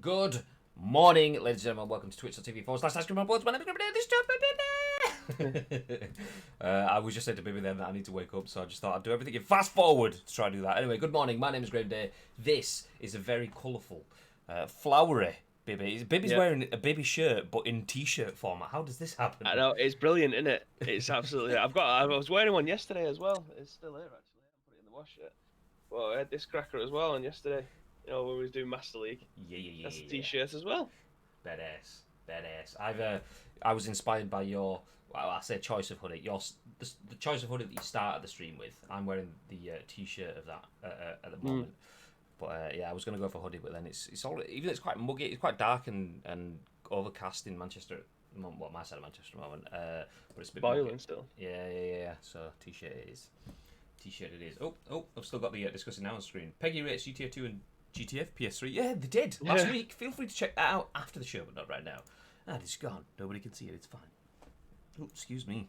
Good morning, ladies and gentlemen. Welcome to twitch.tv/icecreamuploads. My name is Gera. This job, I was just saying to Bibi then that I need to wake up, so I just thought I'd do everything in fast forward to try and do that. Anyway, good morning. My name is Graham Day. This is a very colourful, flowery Bibi. Bibi's wearing a Bibi shirt, but in t-shirt format. How does this happen? I know, it's brilliant, isn't it? It's absolutely. I was wearing one yesterday as well. It's still here actually. I put it in the wash yet. Well, I had this cracker as well on yesterday. You know, when we was doing Master League. That's a t-shirt as well. Badass. I was inspired by your, well, I say choice of hoodie. The choice of hoodie that you started the stream with. I'm wearing the t-shirt of that at the moment. But yeah, I was gonna go for hoodie, but then it's all, even though it's quite muggy, it's quite dark and overcast in Manchester. Well, my side of Manchester at the moment. But it's a bit boiling muggy. still. Yeah. So t-shirt it is. Oh, I've still got the discussing now on screen. Peggy rates GTA 2 and GTF PS3. Yeah, they did last week. Feel free to check that out after the show, but not right now. Ah, it's gone. Nobody can see it. It's fine. Oh, excuse me.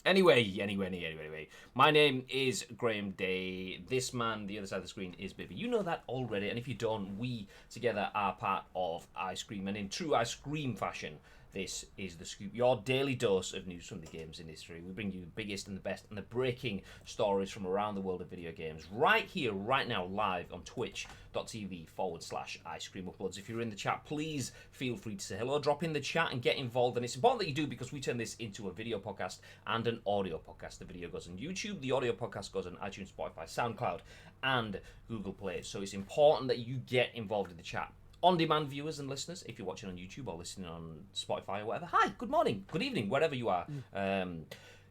Anyway. My name is Graham Day. This man, the other side of the screen, is Bibi. You know that already, and if you don't, we together are part of Ice Cream, and in true Ice Cream fashion, this is The Scoop, your daily dose of news from the games industry. We bring you the biggest and the best and the breaking stories from around the world of video games right here, right now, live on twitch.tv/Ice Cream Uploads. If you're in the chat, please feel free to say hello, drop in the chat and get involved. And it's important that you do, because we turn this into a video podcast and an audio podcast. The video goes on YouTube, the audio podcast goes on iTunes, Spotify, SoundCloud, and Google Play. So it's important that you get involved in the chat. On-demand viewers and listeners, if you're watching on YouTube or listening on Spotify or whatever, hi, good morning, good evening, wherever you are.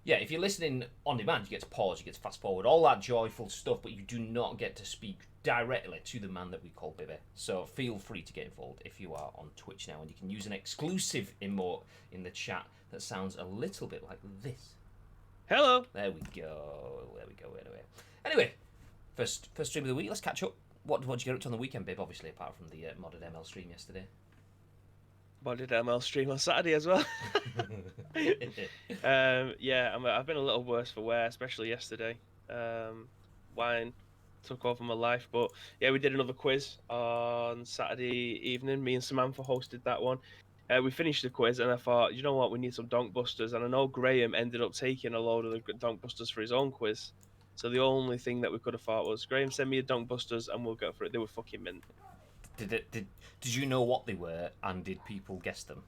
If you're listening on demand, you get to pause, you get to fast forward, all that joyful stuff, but you do not get to speak directly to the man that we call Bibi. So feel free to get involved if you are on Twitch now, and you can use an exclusive emote in the chat that sounds a little bit like this. Hello. There we go. Anyway, first stream of the week, let's catch up. What did you get up to on the weekend, babe? Obviously, apart from the modded ML stream yesterday. Modded ML stream on Saturday as well. I've been a little worse for wear, especially yesterday. Wine took over my life, but yeah, we did another quiz on Saturday evening. Me and Samantha hosted that one. We finished the quiz, and I thought, you know what, we need some donk busters. And I know Graham ended up taking a load of the donk busters for his own quiz. So the only thing that we could have thought was, Graham, send me a donk busters and we'll go for it. They were fucking mint. Did you know what they were, and did people guess them?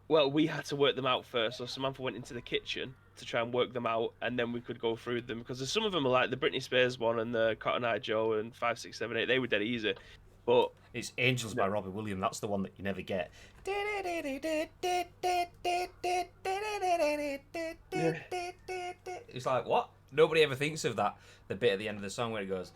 Well, we had to work them out first. So Samantha went into the kitchen to try and work them out, and then we could go through them, because some of them are like the Britney Spears one and the Cotton Eye Joe and 5, 6, 7, 8. They were dead easy. But it's Angels by Robbie Williams. That's the one that you never get. It's like, what? Nobody ever thinks of that. The bit at the end of the song where it goes.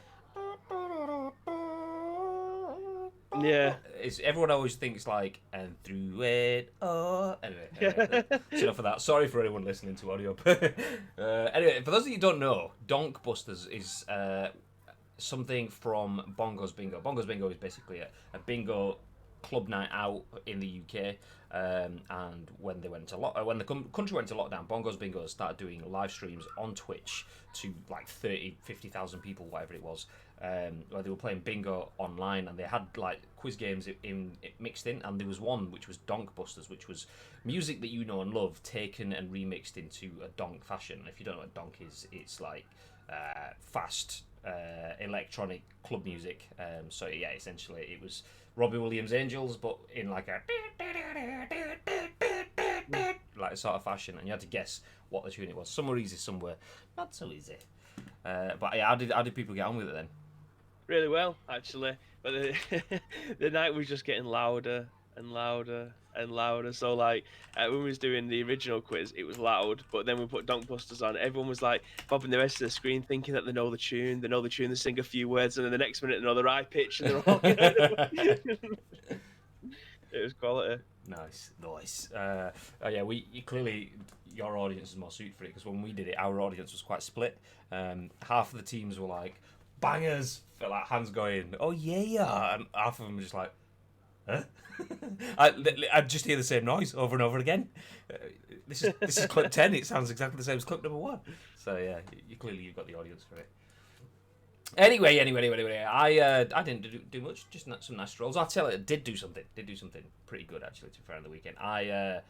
Yeah. Everyone always thinks like, and through it. Oh, anyway, that's enough of that. Sorry for anyone listening to audio. Anyway, for those of you who don't know, Donk Busters is something from Bongo's Bingo. Bongo's Bingo is basically a bingo club night out in the UK, and when they went to when the country went to lockdown, Bongo's Bingo started doing live streams on Twitch to like 50,000 people, whatever it was, where they were playing bingo online, and they had like quiz games mixed in, and there was one which was Donk Busters, which was music that you know and love taken and remixed into a donk fashion. If you don't know what donk is, it's like fast electronic club music. So yeah, essentially it was Robbie Williams' Angels, but in like a sort of fashion, and you had to guess what the tune it was. Some were easy, some were not so easy. But yeah, how did people get on with it then? Really well, actually. But the night was just getting louder and louder and louder. So like when we was doing the original quiz, it was loud, but then we put Donk Busters on. Everyone was like bobbing the rest of the screen, thinking that they know the tune. They sing a few words, and then the next minute they know the right pitch, and they're all. It was quality. Nice. Yeah, clearly your audience is more suited for it, because when we did it, our audience was quite split. Half of the teams were like bangers, for like hands going, oh yeah, and half of them were just like, huh? I just hear the same noise over and over again. This is clip 10. It sounds exactly the same as clip number 1. So yeah, you've got the audience for it. Anyway, I didn't do much, just some nice strolls. I'll tell you, did do something pretty good actually. To be fair, on the weekend, I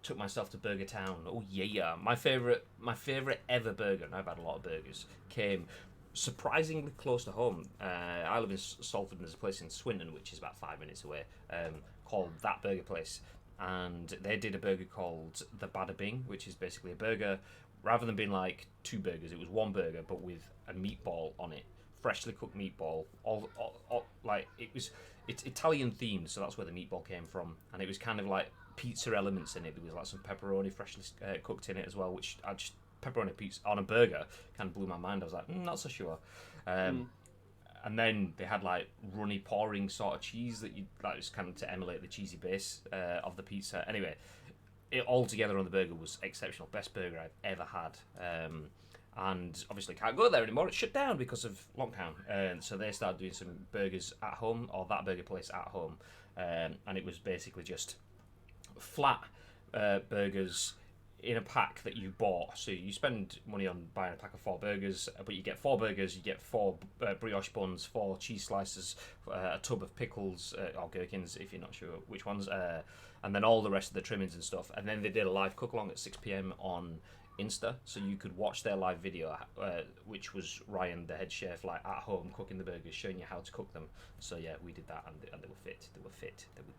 took myself to Burger Town. Oh yeah, my favorite ever burger, and I've had a lot of burgers, came surprisingly close to home. I live in Salford, and there's a place in Swinton which is about 5 minutes away, called That Burger Place, and they did a burger called the Bada Bing, which is basically a burger. Rather than being like two burgers, it was one burger, but with a meatball on it, freshly cooked meatball. Like it's Italian themed, so that's where the meatball came from, and it was kind of like pizza elements in it. There was like some pepperoni freshly cooked in it as well, which I just pepperoni pizza on a burger kind of blew my mind. I was like, not so sure. And then they had like runny pouring sort of cheese that you like, just kind of to emulate the cheesy base of the pizza. Anyway, it all together on the burger was exceptional. Best burger I've ever had. And obviously can't go there anymore. It's shut down because of lockdown. And so they started doing some burgers at home, or That Burger Place at home. And it was basically just flat burgers in a pack that you bought. So you spend money on buying a pack of 4 burgers, but you get 4 burgers, you get 4 brioche buns, 4 cheese slices, a tub of pickles or gherkins if you're not sure which ones, and then all the rest of the trimmings and stuff. And then they did a live cook along at 6 p.m. on Insta, so you could watch their live video, which was Ryan, the head chef, like at home cooking the burgers, showing you how to cook them. So yeah, we did that, and they were fit. They were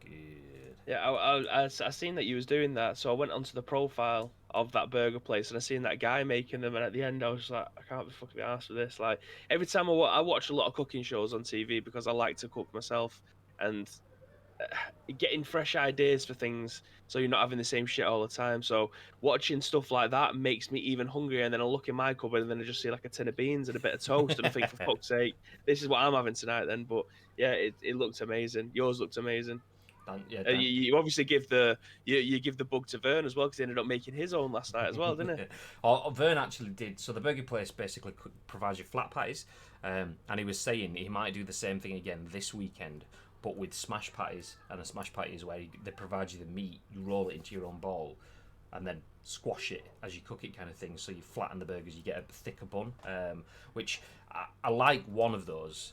good. Yeah, I seen that you was doing that, so I went onto the profile of that burger place, and I seen that guy making them, and at the end I was just like, I can't be fucking arsed with this. Like every time I watch a lot of cooking shows on TV because I like to cook myself, and getting fresh ideas for things so you're not having the same shit all the time. So watching stuff like that makes me even hungrier, and then I look in my cupboard and then I just see like a tin of beans and a bit of toast, and I think, for fuck's sake, this is what I'm having tonight then. But yeah, it looked amazing. Yours looked amazing. You obviously give you give the bug to Vern as well, because he ended up making his own last night as well, didn't he? Vern actually did. So the burger place basically provides you flat patties, and he was saying he might do the same thing again this weekend, but with smash patties. And a smash patty is where they provide you the meat, you roll it into your own bowl, and then squash it as you cook it, kind of thing. So you flatten the burgers, you get a thicker bun, which I like one of those.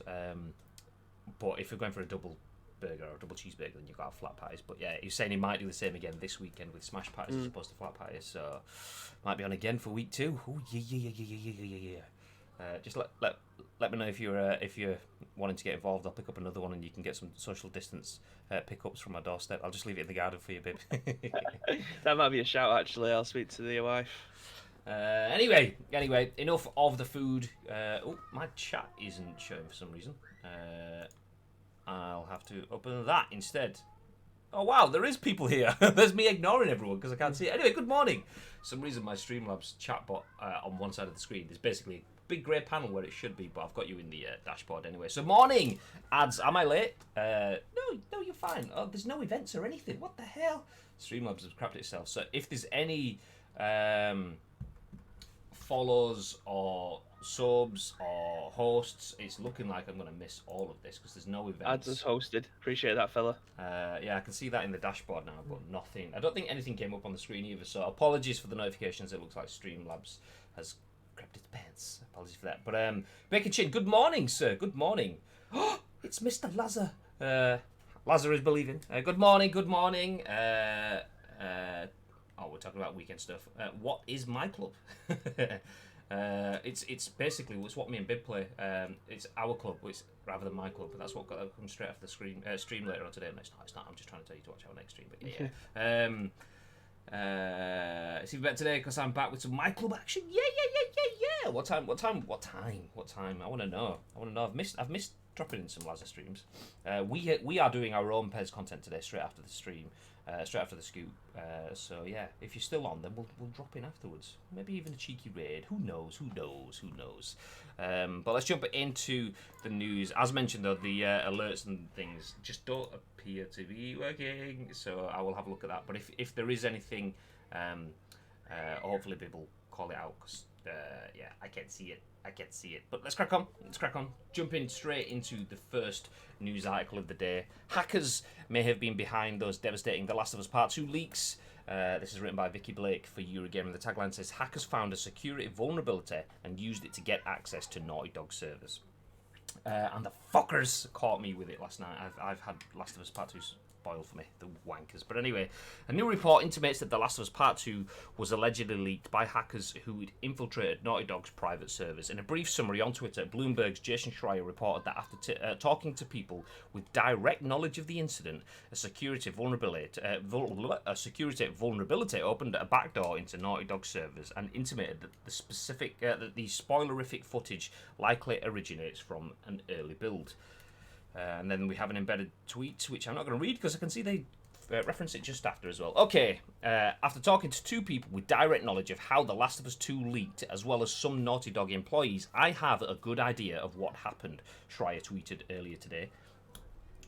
But if you're going for a double burger or a double cheeseburger, then you've got flat patties. But yeah, he's saying he might do the same again this weekend with smash patties as opposed to flat patties. So might be on again for week 2. Oh yeah. Just let me know if you're wanting to get involved. I'll pick up another one, and you can get some social distance pickups from my doorstep. I'll just leave it in the garden for you, babe. That might be a shout, actually. I'll speak to your wife. Anyway, enough of the food. My chat isn't showing for some reason. I'll have to open that instead. Oh wow, there is people here. There's me ignoring everyone because I can't see it. Anyway, good morning. For some reason my Streamlabs chatbot on one side of the screen, there's basically a big grey panel where it should be, but I've got you in the dashboard anyway. So morning, ads. Am I late? No, you're fine. Oh, there's no events or anything. What the hell? Streamlabs has crapped itself. So if there's any follows or subs or hosts, it's looking like I'm going to miss all of this because there's no events. Ads is hosted. Appreciate that, fella. Yeah, I can see that in the dashboard now, but nothing. I don't think anything came up on the screen either, so apologies for the notifications. It looks like Streamlabs has crapped its pants. Apologies for that. But Bacon Chin, good morning, sir. Good morning. Oh, it's Mr. Lazar. Lazar is believing. Good morning. We're talking about weekend stuff. What is my club? It's basically it's what me and Bib play. It's our club, rather than my club. But that's what comes straight after the stream later on today. No, it's not. I'm just trying to tell you to watch our next stream. But yeah. It's even better today because I'm back with some my club action. Yeah. What time? I want to know. I've missed dropping in some Lazar streams. We are doing our own Pez content today, straight after the stream. Straight after the scoop. So yeah, if you're still on, then we'll drop in afterwards. Maybe even a cheeky raid. Who knows? But let's jump into the news. As mentioned though, the alerts and things just don't appear to be working. So I will have a look at that. But if there is anything, hopefully people call it out because yeah, I can't see it. But let's crack on. Jumping straight into the first news article of the day. Hackers may have been behind those devastating The Last of Us Part 2 leaks. This is written by Vikki Blake for Eurogame, and the tagline says, hackers found a security vulnerability and used it to get access to Naughty Dog servers. And the fuckers caught me with it last night. I've had Last of Us Part 2 spoiled for me, the wankers. But anyway, a new report intimates that The Last of Us Part 2 was allegedly leaked by hackers who had infiltrated Naughty Dog's private servers. In a brief summary on Twitter, Bloomberg's Jason Schreier reported that after talking to people with direct knowledge of the incident, a security vulnerability opened a backdoor into Naughty Dog servers and intimated that that the spoilerific footage likely originates from an early build. And then we have an embedded tweet, which I'm not going to read because I can see they reference it just after as well. Okay, after talking to two people with direct knowledge of how The Last of Us 2 leaked, as well as some Naughty Dog employees, I have a good idea of what happened, Schreier tweeted earlier today.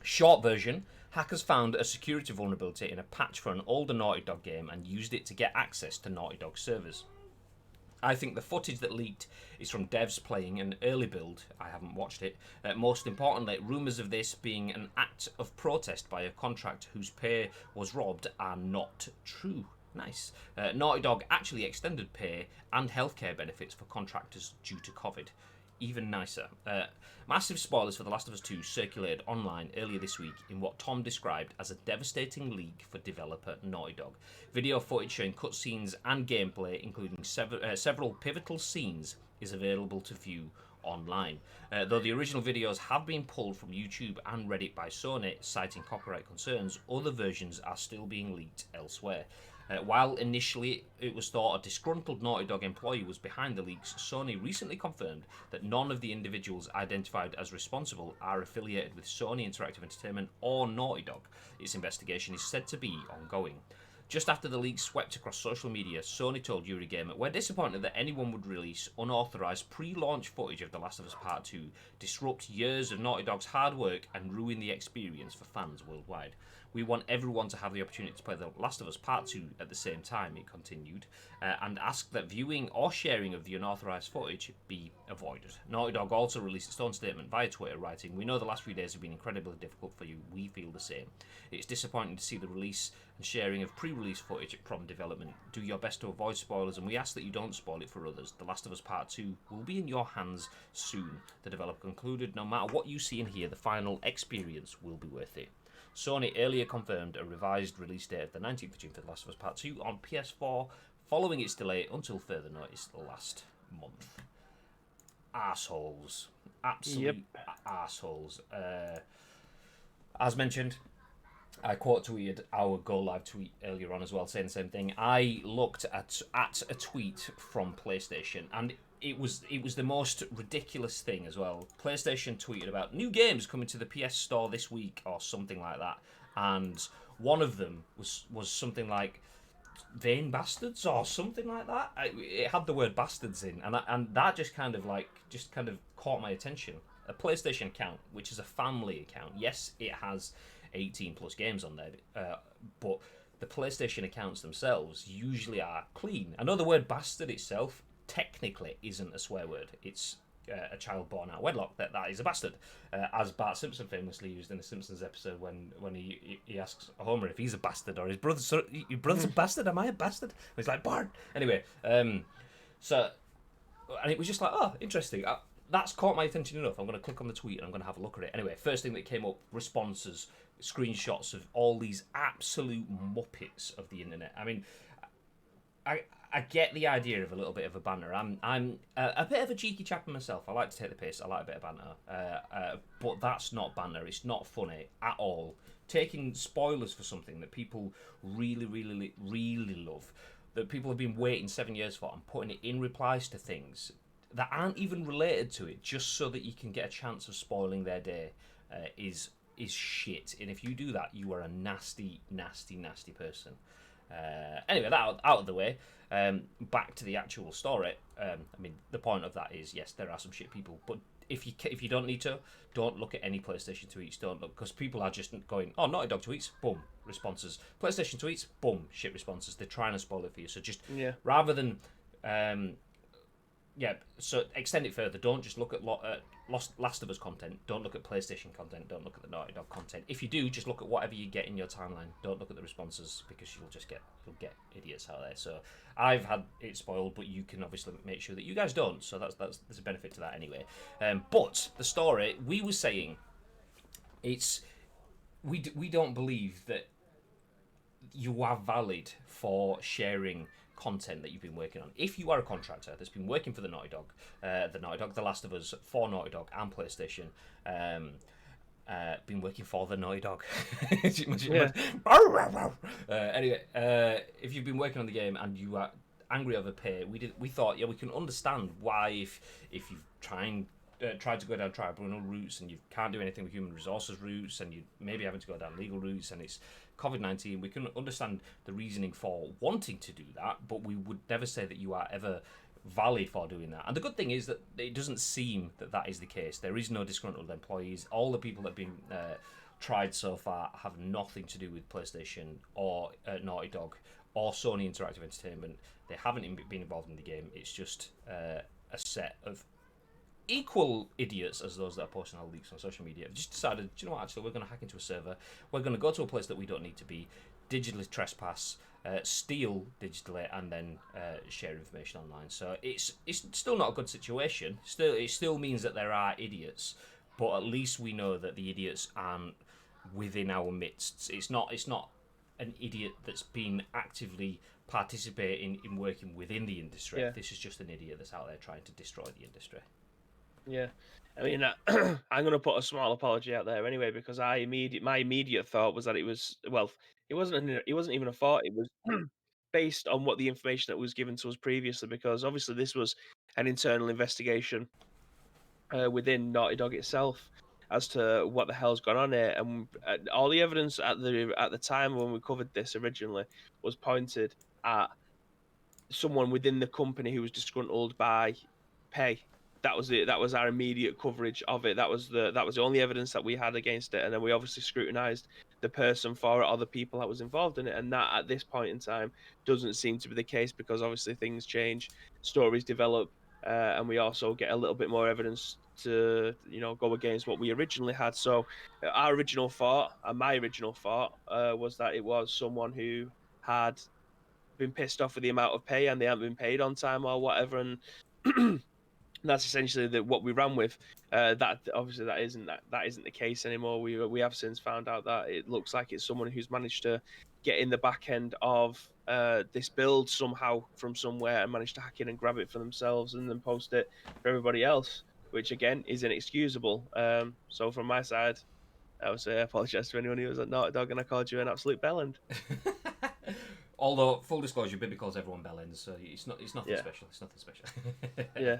Short version, hackers found a security vulnerability in a patch for an older Naughty Dog game and used it to get access to Naughty Dog servers. I think the footage that leaked is from devs playing an early build. I haven't watched it. Most importantly, rumours of this being an act of protest by a contractor whose pay was robbed are not true. Nice. Naughty Dog actually extended pay and healthcare benefits for contractors due to COVID. Even nicer. Massive spoilers for The Last of Us 2 circulated online earlier this week in what Tom described as a devastating leak for developer Naughty Dog. Video footage showing cutscenes and gameplay, including several pivotal scenes, is available to view online. Though the original videos have been pulled from YouTube and Reddit by Sony, citing copyright concerns, other versions are still being leaked elsewhere. While initially it was thought a disgruntled Naughty Dog employee was behind the leaks, Sony recently confirmed that none of the individuals identified as responsible are affiliated with Sony Interactive Entertainment or Naughty Dog. Its investigation is said to be ongoing. Just after the leaks swept across social media, Sony told Eurogame, "We're disappointed that anyone would release unauthorised pre-launch footage of The Last of Us Part 2, disrupt years of Naughty Dog's hard work and ruin the experience for fans worldwide. We want everyone to have the opportunity to play The Last of Us Part 2 at the same time," it continued, and asked that viewing or sharing of the unauthorised footage be avoided. Naughty Dog also released its own statement via Twitter, writing, "We know the last few days have been incredibly difficult for you. We feel the same. It's disappointing to see the release and sharing of pre-release footage from development. Do your best to avoid spoilers, and we ask that you don't spoil it for others. The Last of Us Part 2 will be in your hands soon," the developer concluded. "No matter what you see and hear, the final experience will be worth it." Sony earlier confirmed a revised release date of the 19th of June for The Last of Us Part 2 on PS4, following its delay until further notice last month. Arseholes. Absolute arseholes. As mentioned, I quote tweeted our Go Live tweet earlier on as well, saying the same thing. I looked at a tweet from PlayStation, and it was the most ridiculous thing as well. PlayStation tweeted about new games coming to the PS Store this week or something like that, and one of them was something like Vain Bastards or something like that. It had the word bastards in, and that just kind of caught my attention. A PlayStation account, which is a family account, yes, it has 18 plus games on there, but the PlayStation accounts themselves usually are clean. I know the word bastard itself technically isn't a swear word. It's a child born out of wedlock. That is a bastard, as Bart Simpson famously used in the Simpsons episode when he asks Homer if he's a bastard or his brother. So, your brother's a bastard? Am I a bastard? And he's like, Bart. Anyway, so, and it was just like, oh, interesting. That's caught my attention enough. I'm going to click on the tweet and I'm going to have a look at it. Anyway, first thing that came up, responses, screenshots of all these absolute muppets of the internet. I mean, I get the idea of a little bit of a banter. I'm a bit of a cheeky chap myself. I like to take the piss. I like a bit of banter. But that's not banter. It's not funny at all. Taking spoilers for something that people really, really, really love, that people have been waiting 7 years for, and putting it in replies to things that aren't even related to it, just so that you can get a chance of spoiling their day, is shit. And if you do that, you are a nasty, nasty, nasty person. Anyway, that out of the way. Back to the actual story. I mean, the point of that is, yes, there are some shit people, but if you don't need to, don't look at any PlayStation tweets. Don't look, because people are just going, oh, Naughty Dog tweets, boom, responses. PlayStation tweets, boom, shit responses. They're trying to spoil it for you. So just rather than Yeah, so extend it further. Don't just look at Last of Us content. Don't look at PlayStation content. Don't look at the Naughty Dog content. If you do, just look at whatever you get in your timeline. Don't look at the responses because you'll get idiots out there. So I've had it spoiled, but you can obviously make sure that you guys don't. So there's a benefit to that anyway. But the story we were saying, we don't believe that you are valid for sharing content that you've been working on. If you are a contractor that's been working for the Naughty Dog, The Last of Us, for Naughty Dog and PlayStation, been working for the Naughty Dog. Anyway, if you've been working on the game and you are angry over pay, we thought we can understand why if you've tried to go down tribunal routes and you can't do anything with human resources routes and you maybe having to go down legal routes and it's COVID-19, we can understand the reasoning for wanting to do that, but we would never say that you are ever valid for doing that. And the good thing is that it doesn't seem that is the case. There is no disgruntled employees. All the people that have been tried so far have nothing to do with PlayStation or Naughty Dog or Sony Interactive Entertainment. They haven't been involved in the game. It's just a set of equal idiots as those that are posting our leaks on social media have just decided, do you know what, actually we're going to hack into a server, we're going to go to a place that we don't need to be, digitally trespass, steal digitally, and then share information online. So it's still not a good situation. It still means that there are idiots, but at least we know that the idiots aren't within our midst. It's not an idiot that's been actively participating in working within the industry. Yeah. This is just an idiot that's out there trying to destroy the industry. Yeah, I mean, I'm going to put a small apology out there anyway because my immediate thought was that it was, well, it wasn't even a thought. It was based on what the information that was given to us previously, because obviously this was an internal investigation within Naughty Dog itself as to what the hell's gone on here, and all the evidence at the time when we covered this originally was pointed at someone within the company who was disgruntled by pay. That was it. That was our immediate coverage of it. That was the only evidence that we had against it. And then we obviously scrutinized the person for it or the people that was involved in it. And that at this point in time doesn't seem to be the case because obviously things change, stories develop, and we also get a little bit more evidence to go against what we originally had. So our original thought, and my original thought, was that it was someone who had been pissed off with the amount of pay and they haven't been paid on time or whatever, and that's essentially what we ran with. That obviously that isn't the case anymore. We have since found out that it looks like it's someone who's managed to get in the back end of this build somehow from somewhere and managed to hack in and grab it for themselves and then post it for everybody else, which again is inexcusable. So from my side, I would say I apologize to anyone who was at Naughty Dog and I called you an absolute bellend. Although, full disclosure, Bibby calls everyone bellends, so it's nothing Yeah. special. It's nothing special. Yeah.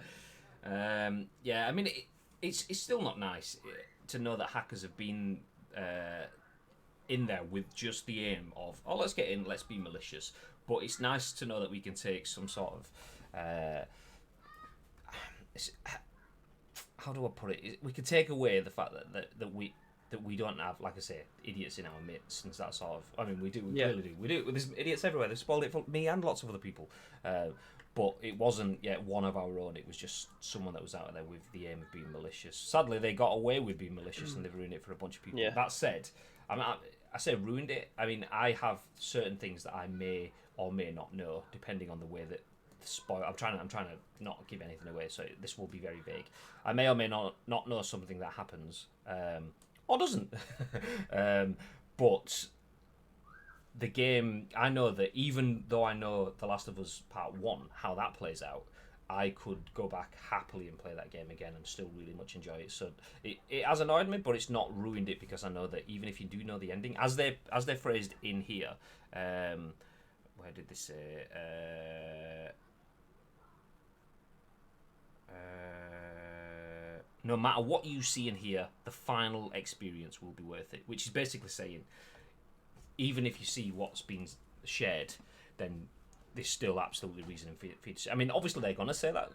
Yeah. I mean, it's still not nice to know that hackers have been in there with just the aim of, let's get in, let's be malicious. But it's nice to know that we can take some sort of how do I put it? We can take away the fact that we don't have, like I say, idiots in our midst and that sort of. I mean, we do. We clearly do. We do. There's idiots everywhere. They've spoiled it for me and lots of other people. But it wasn't yet one of our own. It was just someone that was out there with the aim of being malicious. Sadly, they got away with being malicious and they've ruined it for a bunch of people. Yeah. That said, I say ruined it. I mean, I have certain things that I may or may not know, depending on the way that spoil. I'm trying to not give anything away, so this will be very vague. I may or may not know something that happens, or doesn't. But the game, I know that even though I know The Last of Us Part 1, how that plays out, I could go back happily and play that game again and still really much enjoy it. So it has annoyed me, but it's not ruined it because I know that even if you do know the ending, as they phrased in here, where did they say? No matter what you see and hear, the final experience will be worth it. Which is basically saying, even if you see what's been shared, then there's still absolutely reason for you to. I mean, obviously they're gonna say that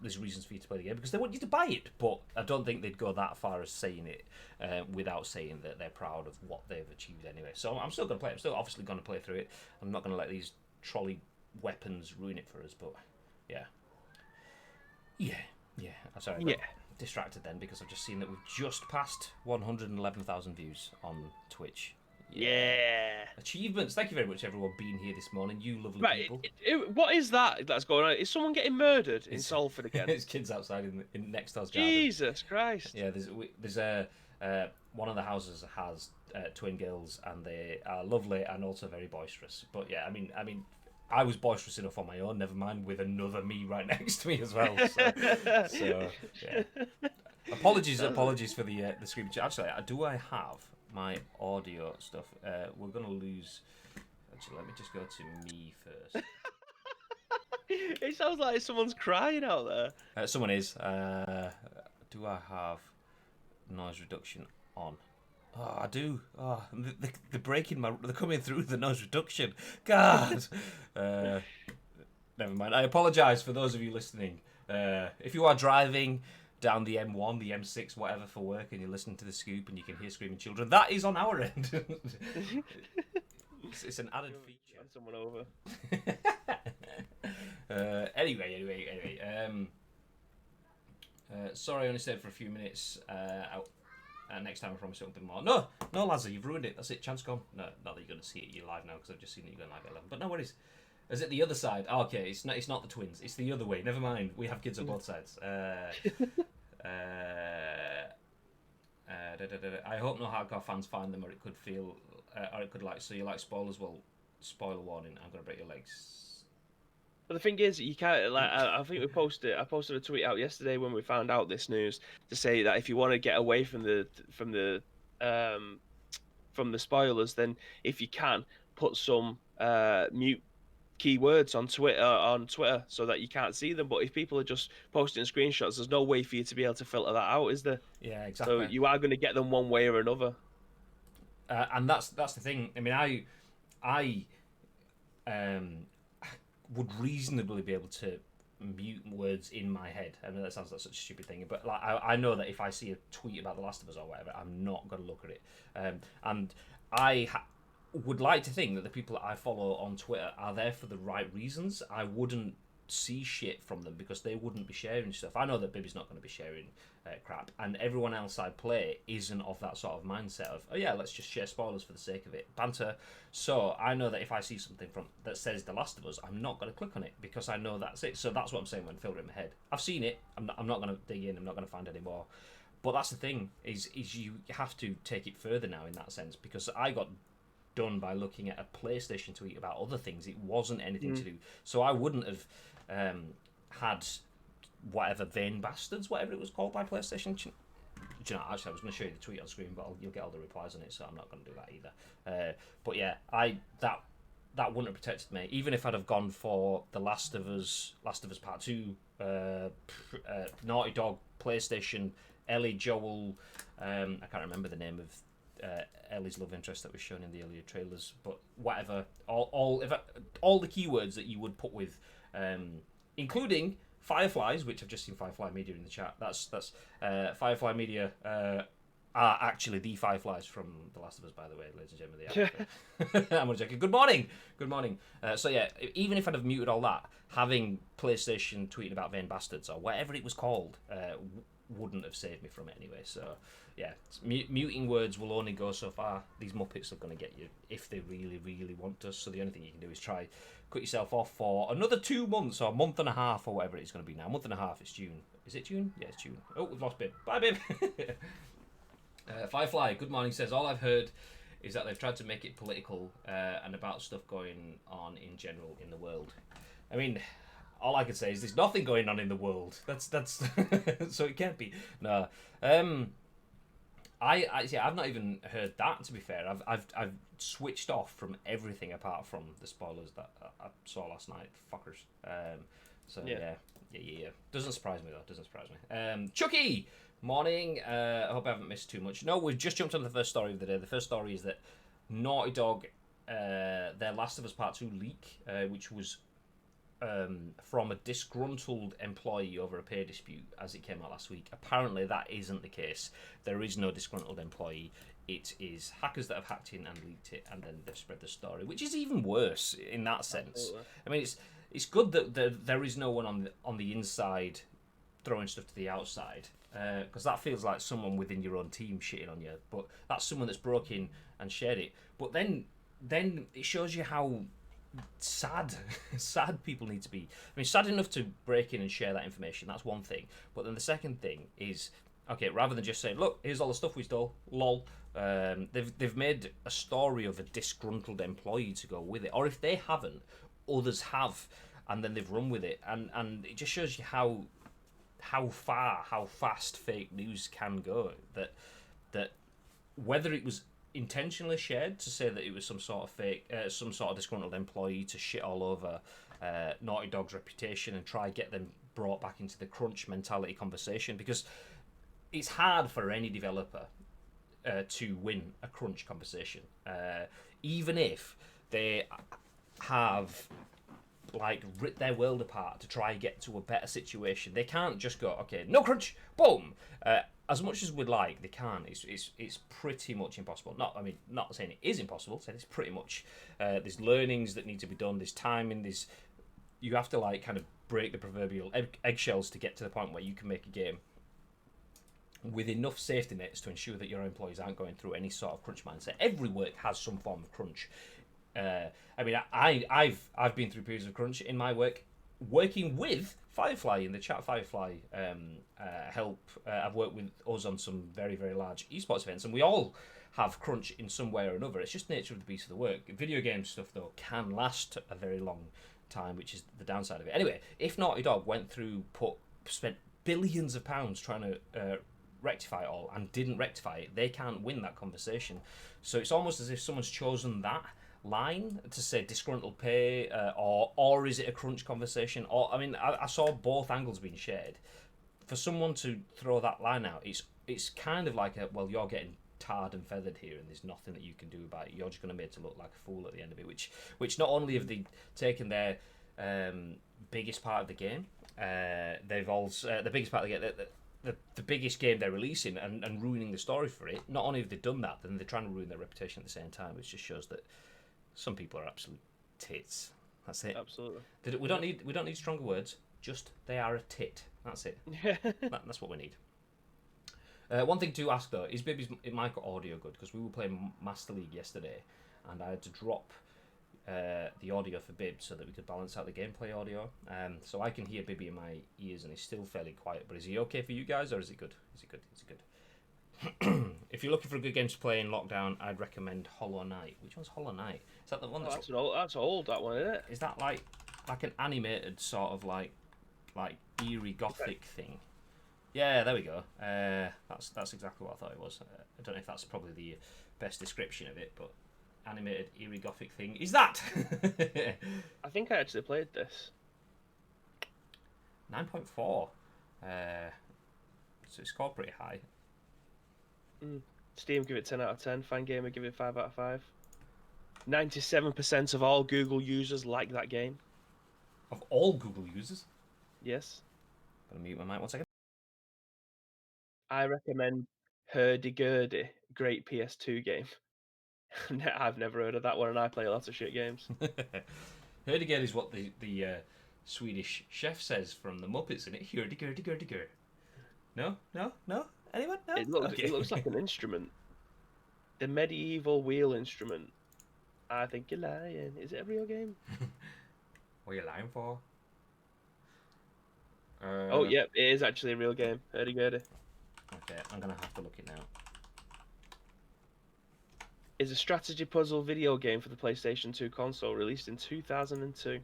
there's reasons for you to play the game because they want you to buy it. But I don't think they'd go that far as saying it without saying that they're proud of what they've achieved anyway. So I'm still gonna play it. I'm still obviously gonna play through it. I'm not gonna let these trolley weapons ruin it for us. But yeah. Yeah, yeah. I'm sorry. Yeah. Distracted then because I've just seen that we've just passed 111,000 views on Twitch. Yeah. Achievements. Thank you very much, everyone, being here this morning. You lovely Right. people. What is that's going on? Is someone getting murdered in It's- Salford again? It's kids outside in next door's garden. Jesus Christ. Yeah, there's a one of the houses has twin girls, and they are lovely and also very boisterous. But yeah, I mean, I was boisterous enough on my own. Never mind with another me right next to me as well. So yeah. Apologies for the screen. Actually, do I have my audio stuff? We're gonna lose. Actually, let me just go to me first. It sounds like someone's crying out there. Someone is. Do I have noise reduction on? Oh, I do. Oh, they're breaking my. They're coming through the noise reduction. God. Never mind. I apologise for those of you listening. If you are driving down the M1, the M6, whatever for work, and you're listening to the scoop and you can hear screaming children, that is on our end. It's an added feature. Hand someone over. Anyway. Sorry, I only stayed for a few minutes. Next time I promise something more. No, Lazza, you've ruined it. That's it. Chance gone. No, not that you're going to see it. You're live now because I've just seen it. You're going live at 11. But no worries. Is it the other side? Oh, okay, it's not the twins. It's the other way. Never mind. We have kids on both sides. I hope no hardcore fans find them, or it could feel, or it could so you like spoilers. Well, spoiler warning. I'm gonna break your legs. But the thing is, you can't. Like, I think I posted a tweet out yesterday when we found out this news to say that if you want to get away from the spoilers, then if you can, put some mute keywords on Twitter so that you can't see them. But if people are just posting screenshots, there's no way for you to be able to filter that out, is there? Yeah, exactly. So you are going to get them one way or another. And that's the thing. I mean, I would reasonably be able to mute words in my head. I know that sounds like such a stupid thing, but like I know that if I see a tweet about The Last of Us or whatever, I'm not going to look at it. And I would like to think that the people that I follow on Twitter are there for the right reasons. I wouldn't see shit from them because they wouldn't be sharing stuff. I know that Bibby's not going to be sharing crap, and everyone else I play isn't of that sort of mindset of, oh yeah, let's just share spoilers for the sake of it, banter. So I know that if I see something that says The Last of Us, I'm not going to click on it because I know that's it. So that's what I'm saying when filtering my head. I've seen it. I'm not going to dig in. I'm not going to find any more. But that's the thing is you have to take it further now in that sense, because I got done by looking at a PlayStation tweet about other things. It wasn't anything to do. So I wouldn't have had whatever Vain Bastards, whatever it was called by PlayStation. Do you know, actually, I was going to show you the tweet on screen, but you'll get all the replies on it, so I'm not going to do that either. But yeah, that wouldn't have protected me, even if I'd have gone for The Last of Us Part 2, Naughty Dog, PlayStation, Ellie, Joel, I can't remember the name of Ellie's love interest that was shown in the earlier trailers, but whatever, all the keywords that you would put with, including Fireflies, which I've just seen Firefly Media in the chat. That's Firefly Media are actually the Fireflies from The Last of Us, by the way, ladies and gentlemen. I'm only joking. Good morning. So yeah, even if I'd have muted all that, having PlayStation tweeting about Vain Bastards or whatever it was called wouldn't have saved me from it anyway. So yeah, muting words will only go so far. These Muppets are going to get you if they really, really want to. So the only thing you can do is try cut yourself off for another 2 months or a month and a half or whatever it's going to be now. A month and a half. It's June. Is it June? Yeah, it's June. Oh, we've lost Bib. Bye, Bib. Firefly, good morning, says, all I've heard is that they've tried to make it political and about stuff going on in general in the world. I mean, all I could say is there's nothing going on in the world. That's so it can't be. No. I've not even heard that, to be fair. I've switched off from everything apart from the spoilers that I saw last night. Fuckers. So yeah. Doesn't surprise me though. Doesn't surprise me. Chucky, morning. I hope I haven't missed too much. No, we've just jumped on the first story of the day. The first story is that Naughty Dog, their Last of Us Part 2 leak, which was from a disgruntled employee over a pay dispute, as it came out last week. Apparently that isn't the case. There is no disgruntled employee. It is hackers that have hacked in and leaked it, and then they've spread the story, which is even worse in that sense. Absolutely. I mean, it's good that there is no one on the inside throwing stuff to the outside, because that feels like someone within your own team shitting on you. But that's someone that's broken and shared it. But then it shows you how sad people need to be. I mean, sad enough to break in and share that information. That's one thing. But then the second thing is, okay, rather than just saying, look, here's all the stuff we stole, lol. They've made a story of a disgruntled employee to go with it, or if they haven't, others have, and then they've run with it, and it just shows you how fast fake news can go. That whether it was intentionally shared to say that it was some sort of fake, some sort of disgruntled employee to shit all over Naughty Dog's reputation and try get them brought back into the crunch mentality conversation, because it's hard for any developer to win a crunch conversation, even if they have like ripped their world apart to try and get to a better situation. They can't just go, okay, no crunch, boom. As much as we'd like, they can't. It's pretty much impossible. Not saying it is impossible. Saying it's pretty much. There's learnings that need to be done. There's timing. You have to like kind of break the proverbial eggshells to get to the point where you can make a game with enough safety nets to ensure that your employees aren't going through any sort of crunch mindset. Every work has some form of crunch. I've been through periods of crunch in my work, working with Firefly in the chat. Firefly help. I've worked with us on some very, very large esports events, and we all have crunch in some way or another. It's just nature of the beast of the work. Video game stuff though can last a very long time, which is the downside of it. Anyway, if Naughty Dog spent billions of pounds trying to rectify it all and didn't rectify it, they can't win that conversation. So it's almost as if someone's chosen that line to say disgruntled pay, or is it a crunch conversation? Or I saw both angles being shared. For someone to throw that line out, it's kind of like you're getting tarred and feathered here, and there's nothing that you can do about it. You're just going to be able to look like a fool at the end of it. Which not only have they taken their biggest part of the game, they've also the biggest part of the game. The biggest game they're releasing and ruining the story for it. Not only have they done that, then they're trying to ruin their reputation at the same time, which just shows that some people are absolute tits. That's it. Absolutely. We don't need stronger words. Just they are a tit. That's it. That's what we need. One thing to ask though is Bibby's mic audio good? Because we were playing Master League yesterday, and I had to drop the audio for Bib so that we could balance out the gameplay audio. So I can hear Bibby in my ears, and he's still fairly quiet. But is he okay for you guys, or is it good? Is it good? Is it good? If you're looking for a good game to play in lockdown, I'd recommend Hollow Knight. Which one's Hollow Knight? Is that the one that's old, that one, isn't it? Is that like an animated sort of like eerie gothic thing? Yeah, there we go. That's exactly what I thought it was. I don't know if that's probably the best description of it, but animated eerie gothic thing is that. I think I actually played this. 9.4. So it scored pretty high. Steam give it 10 out of 10. Fangamer give it 5 out of 5. 97% of all Google users like that game. Of all Google users? Yes. Gonna mute my mic 1 second. I recommend Hurdy-Gurdy. Great PS2 game. I've never heard of that one, and I play lots of shit games. Hurdy-Gurdy is what the Swedish chef says from the Muppets, isn't it? Hurdy-Gurdy-Gurdy-Gur. No? Anyone? No? It looks like an instrument. The medieval wheel instrument. I think you're lying. Is it a real game? What are you lying for? Oh, yeah, it is actually a real game. Hurdy-Gurdy. Okay, I'm going to have to look it now. Is a strategy puzzle video game for the PlayStation 2 console, released in 2002.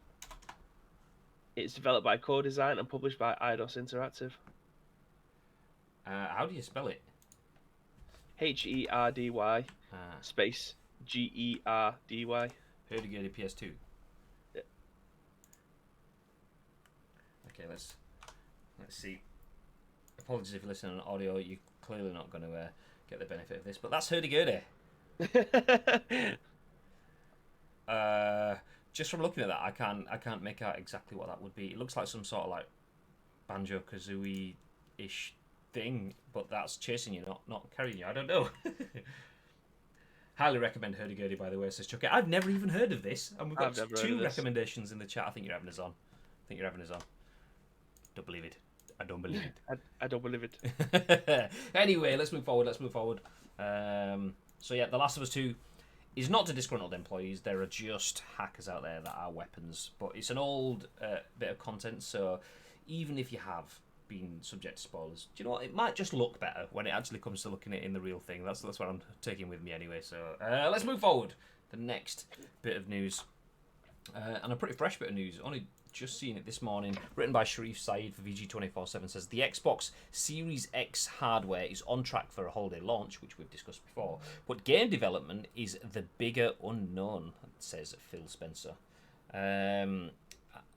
It's developed by Co-Design and published by Eidos Interactive. How do you spell it? Herdy space Gerdy. Hurdy-Gurdy PS2. Yeah. Okay, let's see. Apologies if you're listening on audio. You're clearly not going to get the benefit of this, but that's Hurdy-Gurdy. Just from looking at that, I can't make out exactly what that would be. It looks like some sort of like Banjo-Kazooie-ish thing, but that's chasing you, not carrying you. I don't know. Highly recommend Hurdy-Gurdy, by the way, says Chucky. I've never even heard of this, and we've got 2 recommendations in the chat. I think you're having us on. Don't believe it. I don't believe it. I don't believe it. Anyway, let's move forward. So yeah, The Last of Us 2 is not to disgruntled employees. There are just hackers out there that are weapons. But it's an old bit of content, so even if you have been subject to spoilers, do you know what? It might just look better when it actually comes to looking at it in the real thing. That's what I'm taking with me anyway. So let's move forward. The next bit of news, and a pretty fresh bit of news. Only just seen it this morning. Written by Sherif Saed for VG247 says the Xbox Series X hardware is on track for a holiday launch, which we've discussed before. But game development is the bigger unknown, says Phil Spencer.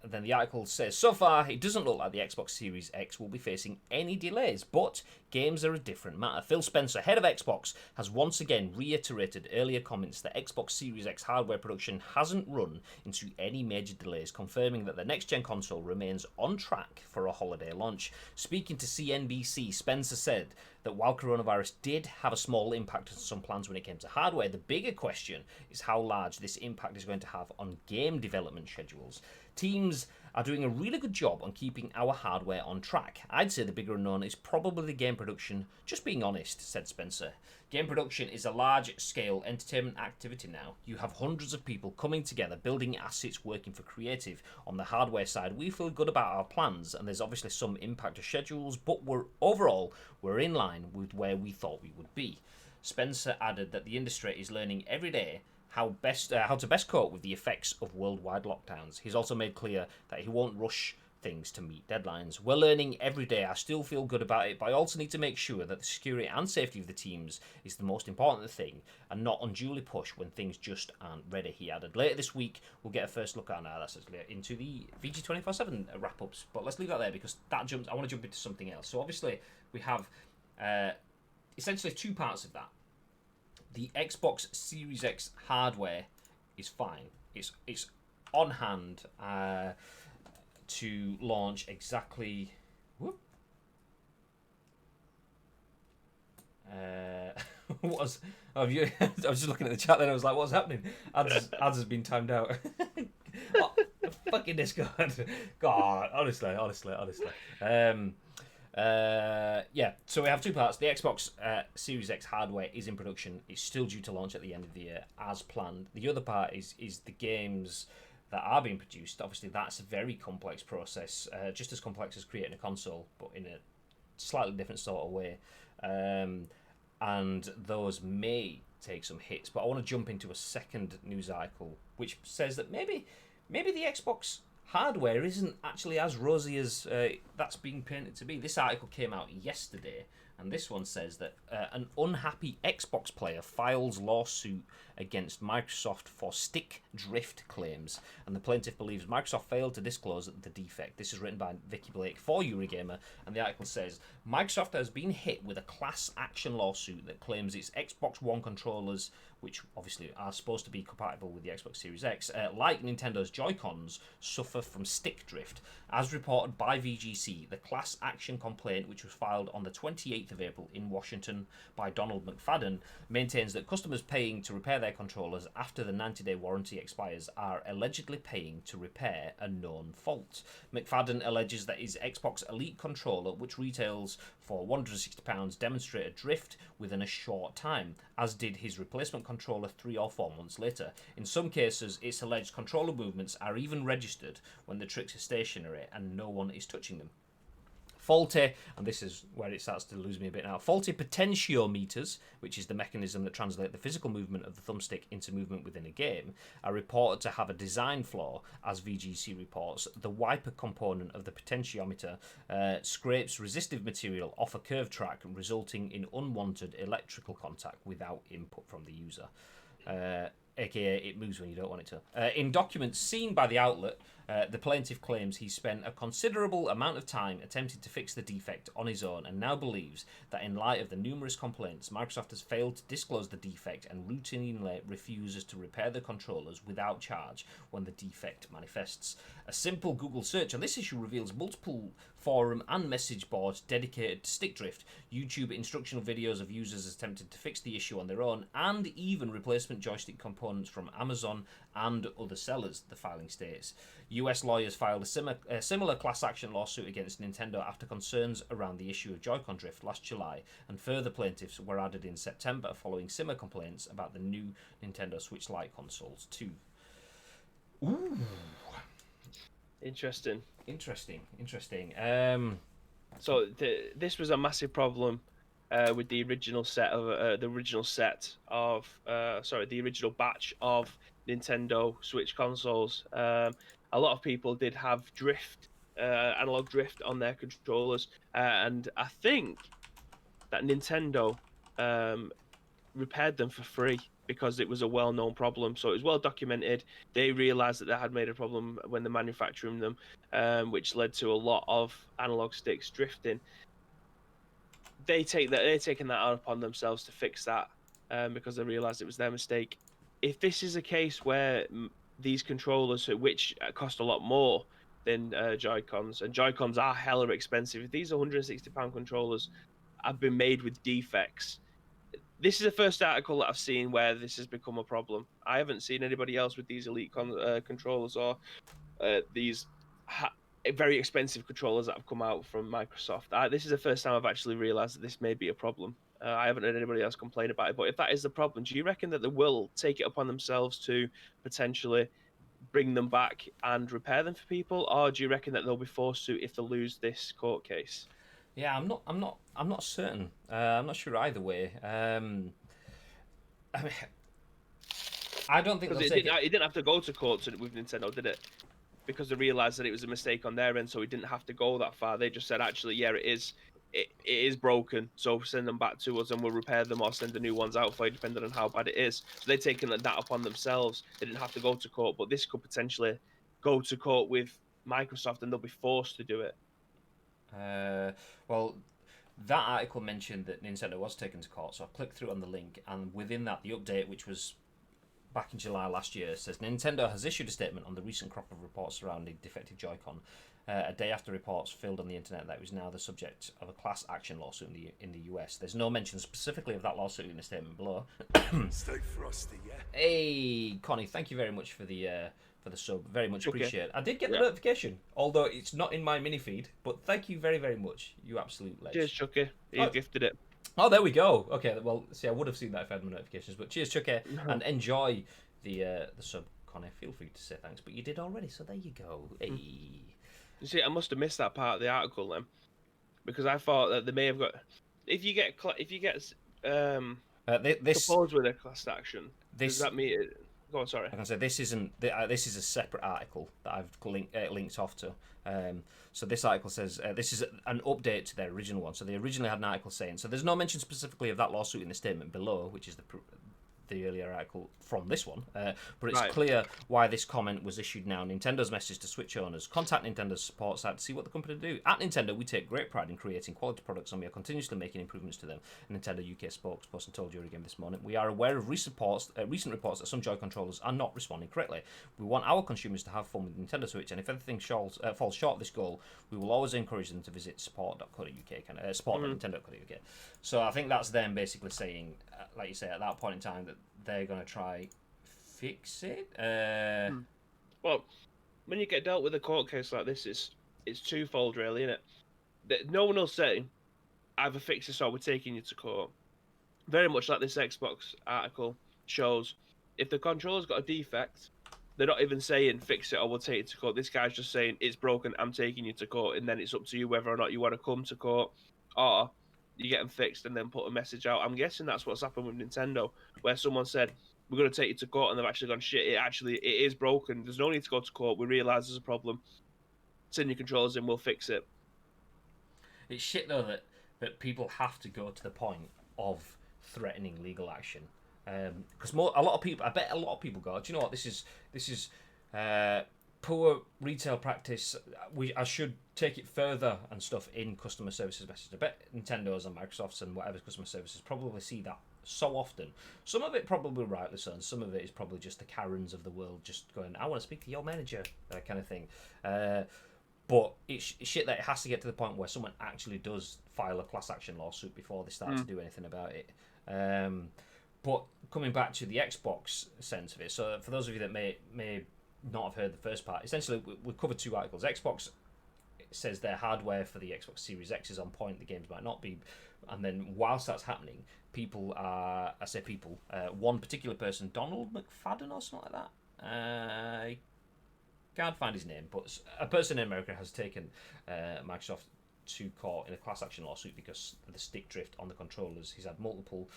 Then the article says, so far, it doesn't look like the Xbox Series X will be facing any delays, but games are a different matter. Phil Spencer, head of Xbox, has once again reiterated earlier comments that Xbox Series X hardware production hasn't run into any major delays, confirming that the next-gen console remains on track for a holiday launch. Speaking to CNBC, Spencer said that while coronavirus did have a small impact on some plans when it came to hardware, the bigger question is how large this impact is going to have on game development schedules. Teams are doing a really good job on keeping our hardware on track. I'd say the bigger unknown is probably the game production, just being honest, said Spencer. Game production is a large-scale entertainment activity now. You have hundreds of people coming together, building assets, working for creative. On the hardware side, we feel good about our plans, and there's obviously some impact to schedules, but overall, we're in line with where we thought we would be. Spencer added that the industry is learning every day how to best cope with the effects of worldwide lockdowns. He's also made clear that he won't rush things to meet deadlines. We're learning every day. I still feel good about it, but I also need to make sure that the security and safety of the teams is the most important thing and not unduly push when things just aren't ready, he added. Later this week, we'll get a first look at into the VG247 wrap-ups, but let's leave that there because I want to jump into something else. So obviously, we have essentially two parts of that. The Xbox Series X hardware is fine. It's on hand to launch exactly. Whoop. What was? I was just looking at the chat. Then I was like, "What's happening?" Ads has been timed out. Oh, fucking Discord. God, honestly. Yeah, so we have two parts. The Xbox Series X hardware is in production. It's still due to launch at the end of the year as planned. The other part is the games that are being produced. Obviously, that's a very complex process, just as complex as creating a console, but in a slightly different sort of way. And those may take some hits. But I want to jump into a second news article, which says that maybe the Xbox hardware isn't actually as rosy as that's being painted to be. This article came out yesterday, and this one says that an unhappy Xbox player files lawsuit against Microsoft for stick drift claims, and the plaintiff believes Microsoft failed to disclose the defect. This is written by Vikki Blake for Eurogamer, and the article says Microsoft has been hit with a class action lawsuit that claims its Xbox One controllers, which obviously are supposed to be compatible with the Xbox Series X, like Nintendo's Joy-Cons, suffer from stick drift. As reported by VGC, the class action complaint, which was filed on the 28th of April in Washington by Donald McFadden, maintains that customers paying to repair their controllers after the 90-day warranty expires are allegedly paying to repair a known fault. McFadden alleges that his Xbox Elite controller, which retails for £160, demonstrated drift within a short time, as did his replacement controller 3 or 4 months later. In some cases, its alleged controller movements are even registered when the tricks are stationary and no one is touching them. Faulty, and this is where it starts to lose me a bit now, faulty potentiometers, which is the mechanism that translates the physical movement of the thumbstick into movement within a game, are reported to have a design flaw, as VGC reports. The wiper component of the potentiometer scrapes resistive material off a curved track, resulting in unwanted electrical contact without input from the user. AKA it moves when you don't want it to. In documents seen by the outlet, the plaintiff claims he spent a considerable amount of time attempting to fix the defect on his own and now believes that in light of the numerous complaints, Microsoft has failed to disclose the defect and routinely refuses to repair the controllers without charge when the defect manifests. A simple Google search on this issue reveals multiple forum and message boards dedicated to stick drift, YouTube instructional videos of users attempting to fix the issue on their own, and even replacement joystick components components from Amazon and other sellers, the filing states. US lawyers filed a similar class action lawsuit against Nintendo after concerns around the issue of Joy-Con drift last July, and further plaintiffs were added in September following similar complaints about the new Nintendo Switch Lite consoles too. Ooh. Interesting. So this was a massive problem with the original batch of Nintendo Switch consoles. A lot of people did have drift, analog drift on their controllers, and I think that Nintendo repaired them for free because it was a well-known problem. So it was well documented. They realized that they had made a problem when they're manufacturing them, which led to a lot of analog sticks drifting. They're taking that out upon themselves to fix that, because they realized it was their mistake. If this is a case where these controllers, which cost a lot more than Joy-Cons, and Joy-Cons are hella expensive, if these £160 controllers have been made with defects, this is the first article that I've seen where this has become a problem. I haven't seen anybody else with these elite controllers or these very expensive controllers that have come out from Microsoft. This is the first time I've actually realized that this may be a problem. I haven't heard anybody else complain about it, but if that is the problem, do you reckon that they will take it upon themselves to potentially bring them back and repair them for people, or do you reckon that they'll be forced to if they lose this court case? Yeah, I'm not certain. I'm not sure either way. I mean, I don't think it didn't have to go to court with Nintendo, did it? Because they realised that it was a mistake on their end, so it didn't have to go that far. They just said, actually, yeah, it is broken, so send them back to us and we'll repair them or send the new ones out for you, depending on how bad it is. So they've taken that upon themselves. They didn't have to go to court, but this could potentially go to court with Microsoft and they'll be forced to do it. Well, that article mentioned that Nintendo was taken to court, so I clicked through on the link, and within that, the update, which was back in July last year, says Nintendo has issued a statement on the recent crop of reports surrounding defective Joy-Con, a day after reports filled on the internet that it was now the subject of a class action lawsuit in the US. There's no mention specifically of that lawsuit in the statement below. Stay frosty, yeah. Hey, Connie, thank you very much for the sub. Very much appreciate it. I did get the Yeah. notification, although it's not in my mini feed, but thank you very, very much. You absolute legend. Cheers, Chucky. You gifted it. Oh, there we go. Okay, well, see, I would have seen that if I had my notifications, but cheers, Chucky, and enjoy the sub, Connie. Feel free to say thanks, but you did already, so there you go. Hey. You see, I must have missed that part of the article then, because I thought that they may have got. If you get This proposed with a class action, this does that mean it? Go on, sorry. I can say this isn't. This is a separate article that I've linked off to. So this article says this is an update to their original one. So they originally had an article saying. So there's no mention specifically of that lawsuit in the statement below, which is the earlier article from this one, but it's clear why this comment was issued now. Nintendo's message to Switch owners: contact Nintendo's support site to see what the company do. At Nintendo, we take great pride in creating quality products, and we are continuously making improvements to them. A Nintendo UK spokesperson told Eurogame this morning. We are aware of recent reports that some Joy controllers are not responding correctly. We want our consumers to have fun with Nintendo Switch, and if anything falls short of this goal, we will always encourage them to visit support.co.uk, support.nintendo.co.uk. So I think that's them basically saying, like you say, at that point in time, that they're going to try fix it. Well, when you get dealt with a court case like this, it's twofold, really, isn't it? That no one will say, either fix this or we're taking you to court. Very much like this Xbox article shows, if the controller's got a defect, they're not even saying fix it or we'll take it to court. This guy's just saying it's broken, I'm taking you to court, and then it's up to you whether or not you want to come to court or you get them fixed and then put a message out. I'm guessing that's what's happened with Nintendo, where someone said, we're going to take you to court, and they've actually gone, shit, it is broken. There's no need to go to court. We realise there's a problem. Send your controllers in, we'll fix it. It's shit, though, that people have to go to the point of threatening legal action. Because I bet a lot of people go, do you know what, this is poor retail practice. I should take it further and stuff in customer services messages. I bet Nintendo's and Microsoft's and whatever customer services probably see that so often. Some of it probably rightly so, and some of it is probably just the Karens of the world just going, I want to speak to your manager, that kind of thing. But it's shit that it has to get to the point where someone actually does file a class action lawsuit before they start to do anything about it. But coming back to the Xbox sense of it, so for those of you that may not have heard the first part, essentially we covered 2 articles. Xbox says their hardware for the Xbox Series X is on point, the games might not be, and then whilst that's happening, one particular person, Donald McFadden or something like that, I can't find his name, but a person in America has taken Microsoft to court in a class action lawsuit because of the stick drift on the controllers. He's had multiple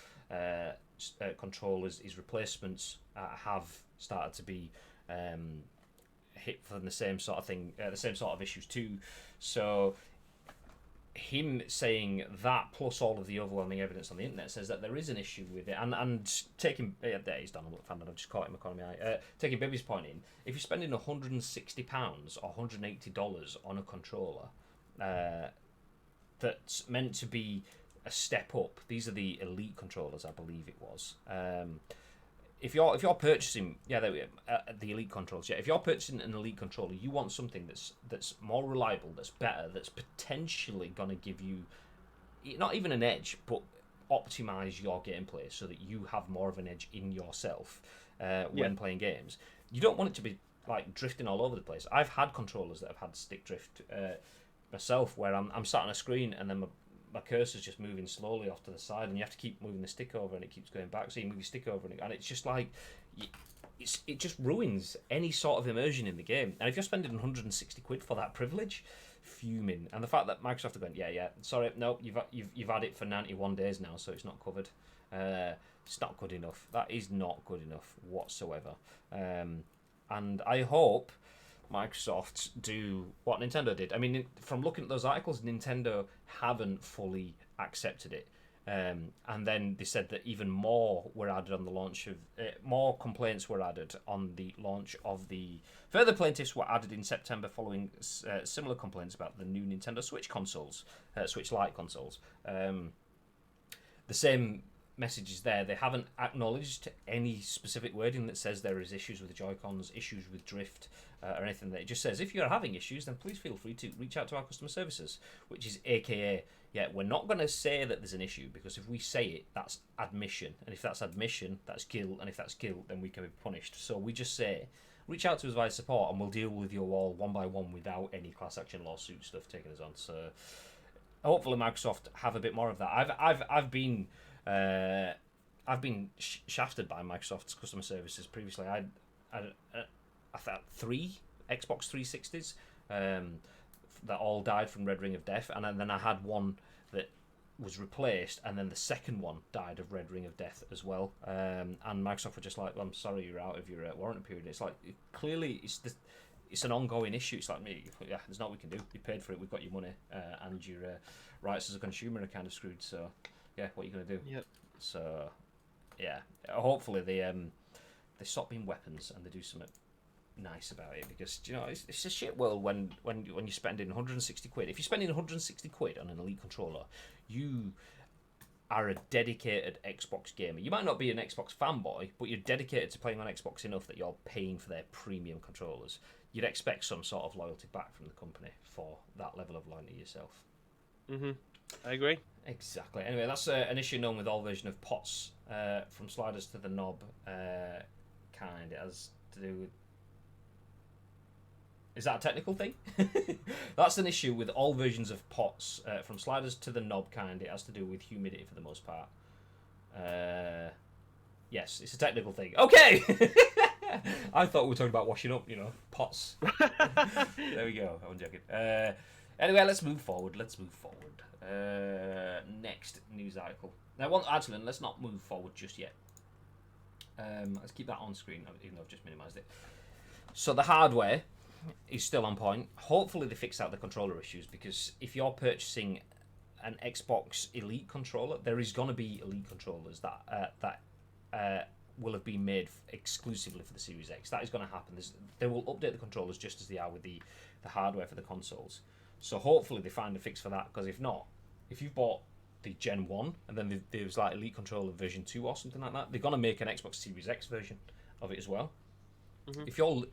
controllers. His replacements have started to be hit for the same sort of thing, the same sort of issues too. So him saying that, plus all of the overwhelming evidence on the internet, says that there is an issue with it. And taking there he's Donald McFadden, I've just caught him economy eye. Taking Bibby's point in, if you're spending £160 or $180 on a controller that's meant to be a step up, these are the elite controllers, I believe it was. If you're purchasing the elite controllers, if you're purchasing an elite controller, you want something that's more reliable, that's better, that's potentially going to give you not even an edge, but optimize your gameplay so that you have more of an edge in yourself when playing games. You don't want it to be like drifting all over the place. I've had controllers that have had stick drift myself, where I'm sat on a screen and then my cursor's just moving slowly off to the side, and you have to keep moving the stick over, and it keeps going back. So you move your stick over, and it's just like it just ruins any sort of immersion in the game. And if you're spending £160 for that privilege, fuming. And the fact that Microsoft are going, sorry, no, you've had it for 91 days now, so it's not covered. It's not good enough. That is not good enough whatsoever. And I hope Microsoft do what Nintendo did. I mean, from looking at those articles, Nintendo haven't fully accepted it. And then they said that even more were added on the launch of... more complaints were added on the launch of the... Further plaintiffs were added in September following similar complaints about the new Nintendo Switch consoles, Switch Lite consoles. The same messages there. They haven't acknowledged any specific wording that says there is issues with the Joy-Cons, issues with drift, or anything. That it just says if you're having issues, then please feel free to reach out to our customer services, which is AKA, we're not going to say that there's an issue, because if we say it, that's admission, and if that's admission, that's guilt, and if that's guilt, then we can be punished. So we just say, reach out to us via support, and we'll deal with you all one by one without any class action lawsuit stuff taking us on. So hopefully Microsoft have a bit more of that. I've been shafted by Microsoft's customer services previously. I thought 3 Xbox 360s that all died from Red Ring of Death, and then I had one that was replaced, and then the second one died of Red Ring of Death as well. And Microsoft were just like, well, I'm sorry, you're out of your warranty period. It's like, clearly it's an ongoing issue. It's like, there's not what we can do. You paid for it, we've got your money, and your rights as a consumer are kind of screwed. So what are you going to do? Yep. So hopefully they stop being weapons and they do something nice about it, because it's a shit world when you're spending £160. If you're spending £160 on an elite controller, you are a dedicated Xbox gamer. You might not be an Xbox fanboy, but you're dedicated to playing on Xbox enough that you're paying for their premium controllers. You'd expect some sort of loyalty back from the company for that level of loyalty yourself. I agree. Exactly. Anyway, that's an issue known with all version of POTS, from sliders to the knob kind. It has to do with... Is that a technical thing? That's an issue with all versions of POTS, from sliders to the knob kind. It has to do with humidity for the most part. Yes, it's a technical thing. Okay! I thought we were talking about washing up, POTS. There we go. I'm joking. Anyway, let's move forward. Next news article. Now, let's not move forward just yet. Let's keep that on screen, even though I've just minimised it. So the hardware is still on point. Hopefully they fix out the controller issues, because if you're purchasing an Xbox Elite controller, there is going to be Elite controllers that will have been made exclusively for the Series X. That is going to happen. They will update the controllers just as they are with the hardware for the consoles. So hopefully they find a fix for that, because if not, if you've bought the Gen 1 and then there's like Elite Controller version 2 or something like that, they're going to make an Xbox Series X version of it as well. If you're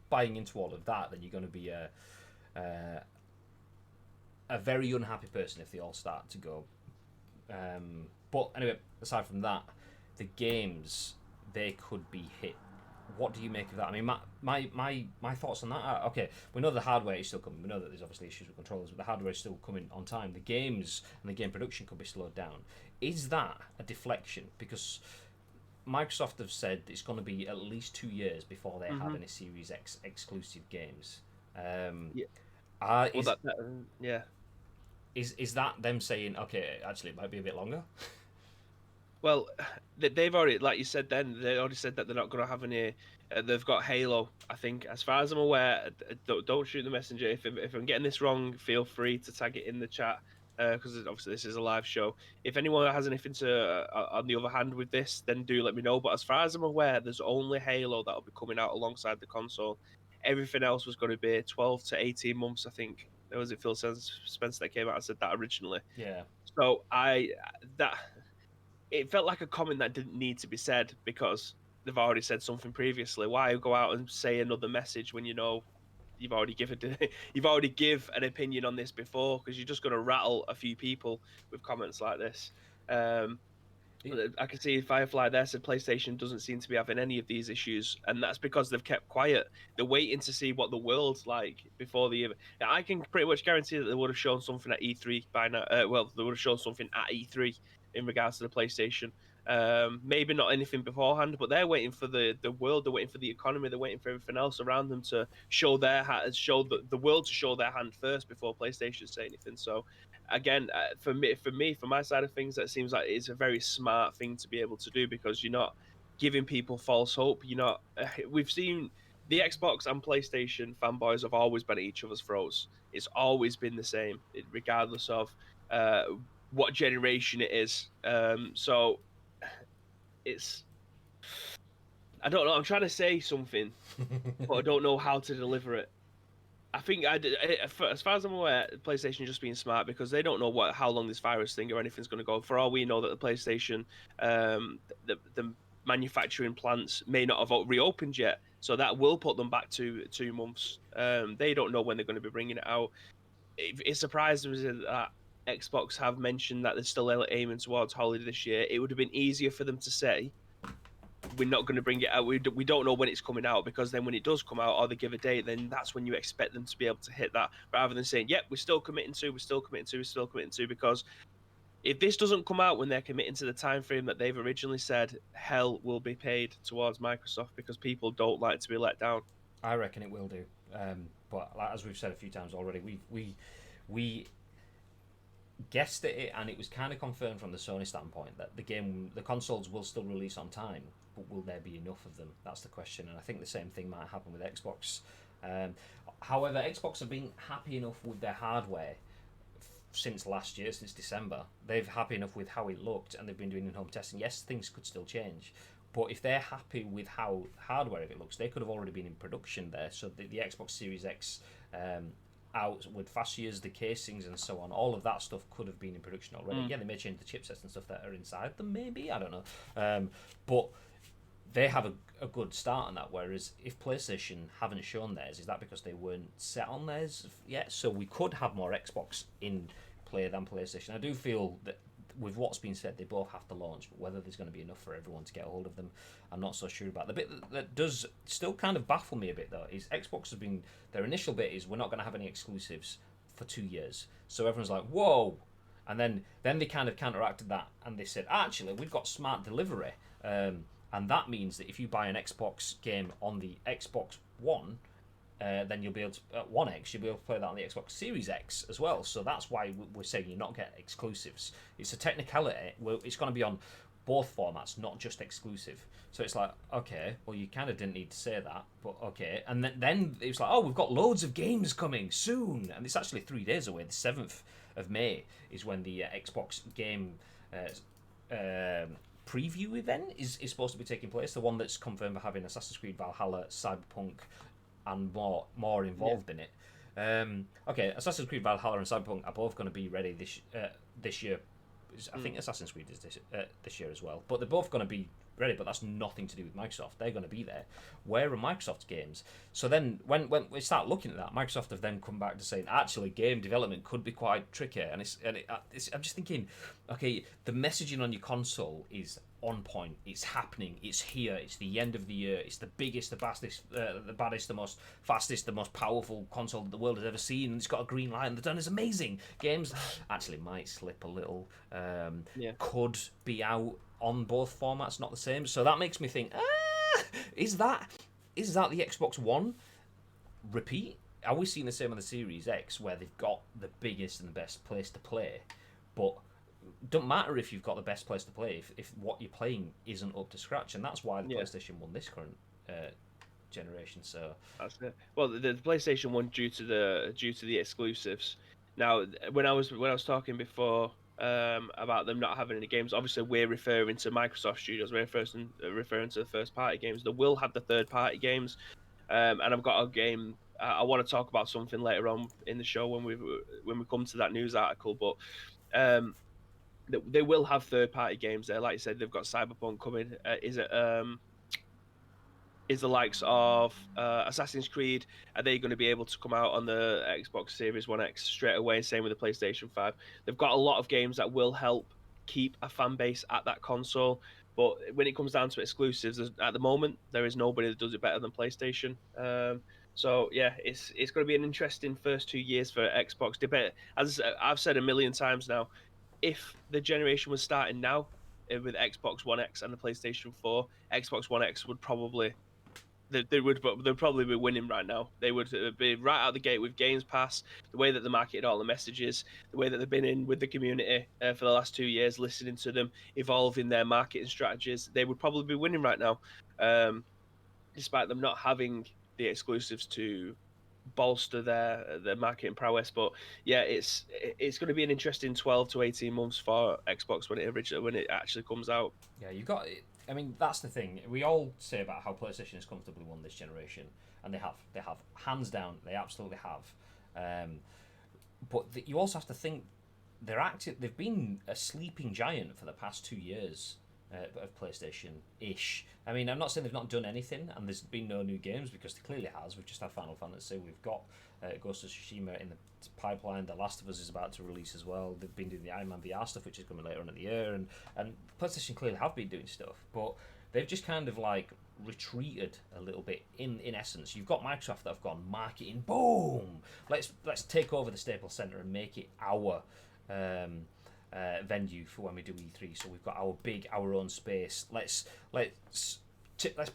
buying into all of that, then you're going to be a very unhappy person if they all start to go. But anyway, aside from that, the games they could be hit. What do you make of that? I mean, my thoughts on that are, okay, we know the hardware is still coming. We know that there's obviously issues with controllers, but the hardware is still coming on time. The games and the game production could be slowed down. Is that a deflection? Because Microsoft have said it's going to be at least 2 years before they have any Series X exclusive games. Yeah. Is that them saying, okay, actually it might be a bit longer? Well, they've already, like you said, then they already said that they're not going to have any. They've got Halo, I think, as far as I'm aware. Don't shoot the messenger. If I'm getting this wrong, feel free to tag it in the chat, because obviously this is a live show. If anyone has anything to on the other hand with this, then do let me know. But as far as I'm aware, there's only Halo that'll be coming out alongside the console. Everything else was going to be 12 to 18 months, I think. Was it Phil Spencer that came out and said that originally? Yeah. So that it felt like a comment that didn't need to be said because they've already said something previously. Why go out and say another message when you know you've already give an opinion on this before? Because you're just going to rattle a few people with comments like this. I can see Firefly there said PlayStation doesn't seem to be having any of these issues, and that's because they've kept quiet. They're waiting to see what the world's like before the event. I can pretty much guarantee that they would have shown something at E3 by now. They would have shown something at E3 in regards to the PlayStation. Maybe not anything beforehand, but they're waiting for the world. They're waiting for the economy. They're waiting for everything else around them to show show the world to show their hand first before PlayStation say anything. So again, from my side of things, that seems like it's a very smart thing to be able to do because you're not giving people false hope. You're not. We've seen the Xbox and PlayStation fanboys have always been at each other's throats. It's always been the same, regardless of what generation it is. So it's. I don't know. I'm trying to say something, but I don't know how to deliver it. I think as far as I'm aware, PlayStation just being smart because they don't know how long this virus thing or anything's going to go. For all we know, that the PlayStation, the manufacturing plants may not have reopened yet, so that will put them back to 2 months. They don't know when they're going to be bringing it out. It surprised me that Xbox have mentioned that they're still aiming towards holiday this year. It would have been easier for them to say, we're not going to bring it out. We don't know when it's coming out because then when it does come out or they give a date, then that's when you expect them to be able to hit that rather than saying, yep, we're still committing to, because if this doesn't come out when they're committing to the time frame that they've originally said, hell will be paid towards Microsoft because people don't like to be let down. I reckon it will do. But as we've said a few times already, we guessed at it, and it was kind of confirmed from the Sony standpoint that the consoles will still release on time, but will there be enough of them? That's the question, and I think the same thing might happen with Xbox. However, Xbox have been happy enough with their hardware since last year, since December. They've happy enough with how it looked, and they've been doing in-home testing. Yes, things could still change, but if they're happy with how hardware it looks, they could have already been in production there. So the Xbox Series X out with fascias, the casings and so on, all of that stuff could have been in production already. Yeah, they may change the chipsets and stuff that are inside them, maybe, I don't know. But they have a good start on that, whereas if PlayStation haven't shown theirs, is that because they weren't set on theirs yet? So we could have more Xbox in play than PlayStation. I do feel that with what's been said, they both have to launch, but whether there's going to be enough for everyone to get a hold of them, I'm not so sure about. The bit that does still kind of baffle me a bit, though, is Xbox has been, their initial bit is we're not going to have any exclusives for 2 years. So everyone's like, whoa! And then they kind of counteracted that, and they said, actually, we've got smart delivery. And that means that if you buy an Xbox game on the Xbox One, then you'll be able to, at One X, you'll be able to play that on the Xbox Series X as well. So that's why we're saying you're not getting exclusives. It's a technicality. It's going to be on both formats, not just exclusive. So it's like, okay, well, you kind of didn't need to say that, but okay. And then it was like, oh, we've got loads of games coming soon. And it's actually 3 days away. The 7th of May is when the Xbox game preview event is supposed to be taking place. The one that's confirmed for having Assassin's Creed Valhalla, Cyberpunk, and more involved in it. Okay, Assassin's Creed Valhalla and Cyberpunk are both going to be ready this year. I think Assassin's Creed is this year as well. But they're both going to be ready, but that's nothing to do with Microsoft. They're going to be there. Where are Microsoft's games? So then when we start looking at that, Microsoft have then come back to saying, actually, game development could be quite tricky. I'm just thinking, okay, the messaging on your console is on point. It's happening. It's here. It's the end of the year. It's the biggest, the baddest, the most fastest, the most powerful console that the world has ever seen. And it's got a green light. And the done is amazing. Games actually might slip a little. Could be out on both formats, not the same. So that makes me think, is that the Xbox One repeat? Are we seeing the same on the Series X, where they've got the biggest and the best place to play, but don't matter if you've got the best place to play if what you're playing isn't up to scratch, and that's why the PlayStation won this current generation. So that's it. Well, the PlayStation One due to the exclusives. Now, when I was talking before about them not having any games, obviously we're referring to Microsoft Studios. We're referring to the first party games. They will have the third party games, and I've got a game. I want to talk about something later on in the show when we come to that news article, but. They will have third-party games there. Like you said, they've got Cyberpunk coming. Is the likes of Assassin's Creed? Are they going to be able to come out on the Xbox Series One X straight away? Same with the PlayStation 5. They've got a lot of games that will help keep a fan base at that console. But when it comes down to exclusives, at the moment there is nobody that does it better than PlayStation. So yeah, it's going to be an interesting first 2 years for Xbox. Debate, as I've said a million times now, if the generation was starting now with Xbox One X and the PlayStation 4, Xbox One X would probably they'd probably be winning right now. They would be right out the gate with Games Pass, the way that they marketed all the messages, the way that they've been in with the community for the last 2 years, listening to them, evolving their marketing strategies. They would probably be winning right now, despite them not having the exclusives to bolster their marketing prowess. But yeah, it's going to be an interesting 12 to 18 months for Xbox when it actually comes out. Yeah, you got it. I mean, that's the thing. We all say about how PlayStation has comfortably won this generation, and they have hands down. They absolutely have. But you also have to think they've been a sleeping giant for the past 2 years of PlayStation-ish. I mean, I'm not saying they've not done anything, and there's been no new games, because they clearly has. We've just had Final Fantasy. We've got Ghost of Tsushima in the pipeline. The Last of Us is about to release as well. They've been doing the Iron Man VR stuff, which is coming later on in the year, and PlayStation clearly have been doing stuff, but they've just kind of like retreated a little bit. In essence, you've got Microsoft that have gone marketing, boom. Let's take over the Staples Center and make it our venue for when we do E3. So we've got our own space. Let's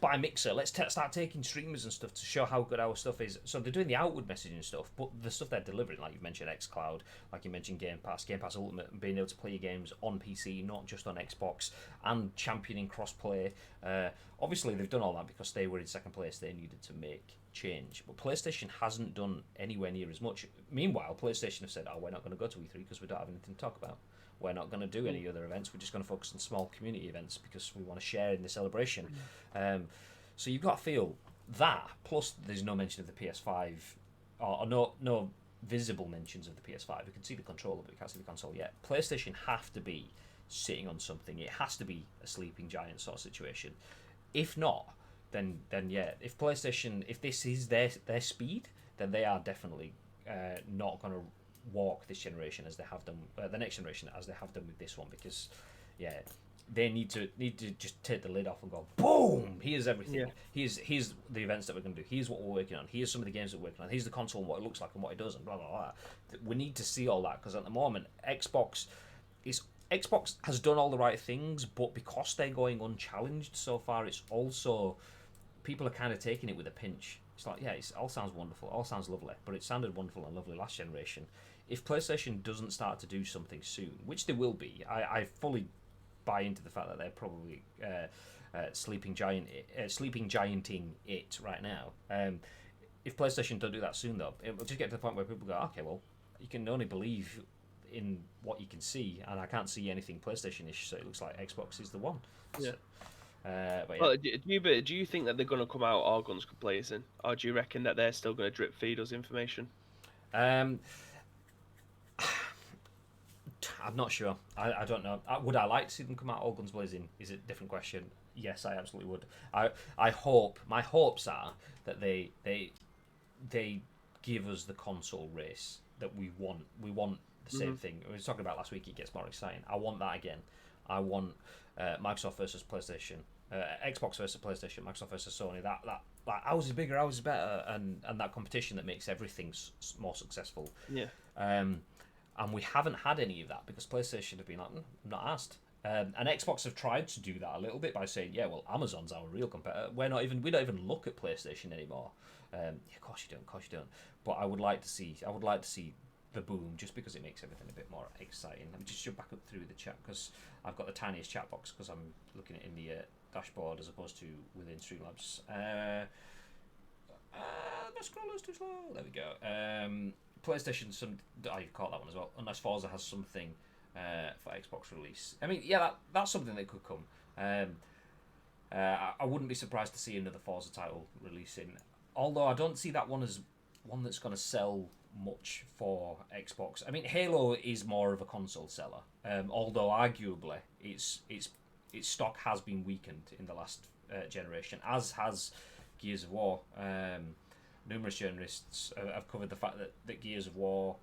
buy a mixer. Let's start taking streamers and stuff to show how good our stuff is. So they're doing the outward messaging stuff, but the stuff they're delivering, like you mentioned xCloud, like you mentioned Game Pass Ultimate, and being able to play your games on PC, not just on Xbox, and championing crossplay. Obviously, they've done all that because they were in second place. They needed to make change, but PlayStation hasn't done anywhere near as much. Meanwhile, PlayStation have said, "Oh, we're not going to go to E3 because we don't have anything to talk about. We're not going to do any other events. We're just going to focus on small community events because we want to share in the celebration." So you've got to feel that. Plus, there's no mention of the PS5, or no visible mentions of the PS5. We can see the controller, but we can't see the console yet. PlayStation have to be sitting on something. It has to be a sleeping giant sort of situation. If not, then yeah. If this is their speed, then they are definitely not going to walk this generation as they have done the next generation as they have done with this one, because they need to just take the lid off and go boom, here's everything. Here's the events that we're going to do, here's what we're working on, here's some of the games that we're working on, here's the console and what it looks like and what it does and blah blah blah. We need to see all that, because at the moment Xbox has done all the right things, but because they're going unchallenged so far, it's also, people are kind of taking it with a pinch. It's like, it all sounds wonderful, all sounds lovely, but it sounded wonderful and lovely last generation. If PlayStation doesn't start to do something soon, which they will be, I fully buy into the fact that they're probably sleeping gianting it right now. If PlayStation don't do that soon, though, it will just get to the point where people go, okay, well, you can only believe in what you can see, and I can't see anything PlayStation-ish, so it looks like Xbox is the one. Yeah. But well, do you think that they're going to come out all guns blazing, or do you reckon that they're still going to drip feed us information? I'm not sure. I don't know. Would I like to see them come out all guns blazing? Is it a different question? Yes, I absolutely would. I hope. My hopes are that they give us the console race that we want. We want the same thing. We were talking about last week. It gets more exciting. I want that again. I want Microsoft versus PlayStation, Xbox versus PlayStation, Microsoft versus Sony. That like ours is bigger, ours is better, and that competition that makes everything more successful. Yeah. And we haven't had any of that because PlayStation have been like, I'm not asked. And Xbox have tried to do that a little bit by saying, yeah, well, Amazon's our real competitor. We don't even look at PlayStation anymore. Yeah, of course you don't. But I would like to see the boom just because it makes everything a bit more exciting. Let me just jump back up through the chat because I've got the tiniest chat box because I'm looking at it in the dashboard as opposed to within Streamlabs. My scroller's too slow. There we go. PlayStation, you've caught that one as well. Unless Forza has something for Xbox release. I mean, yeah, that's something that could come. I wouldn't be surprised to see another Forza title releasing. Although I don't see that one as one that's going to sell much for Xbox. I mean, Halo is more of a console seller. Although arguably its stock has been weakened in the last generation, as has Gears of War. Numerous journalists have covered the fact that Gears of War,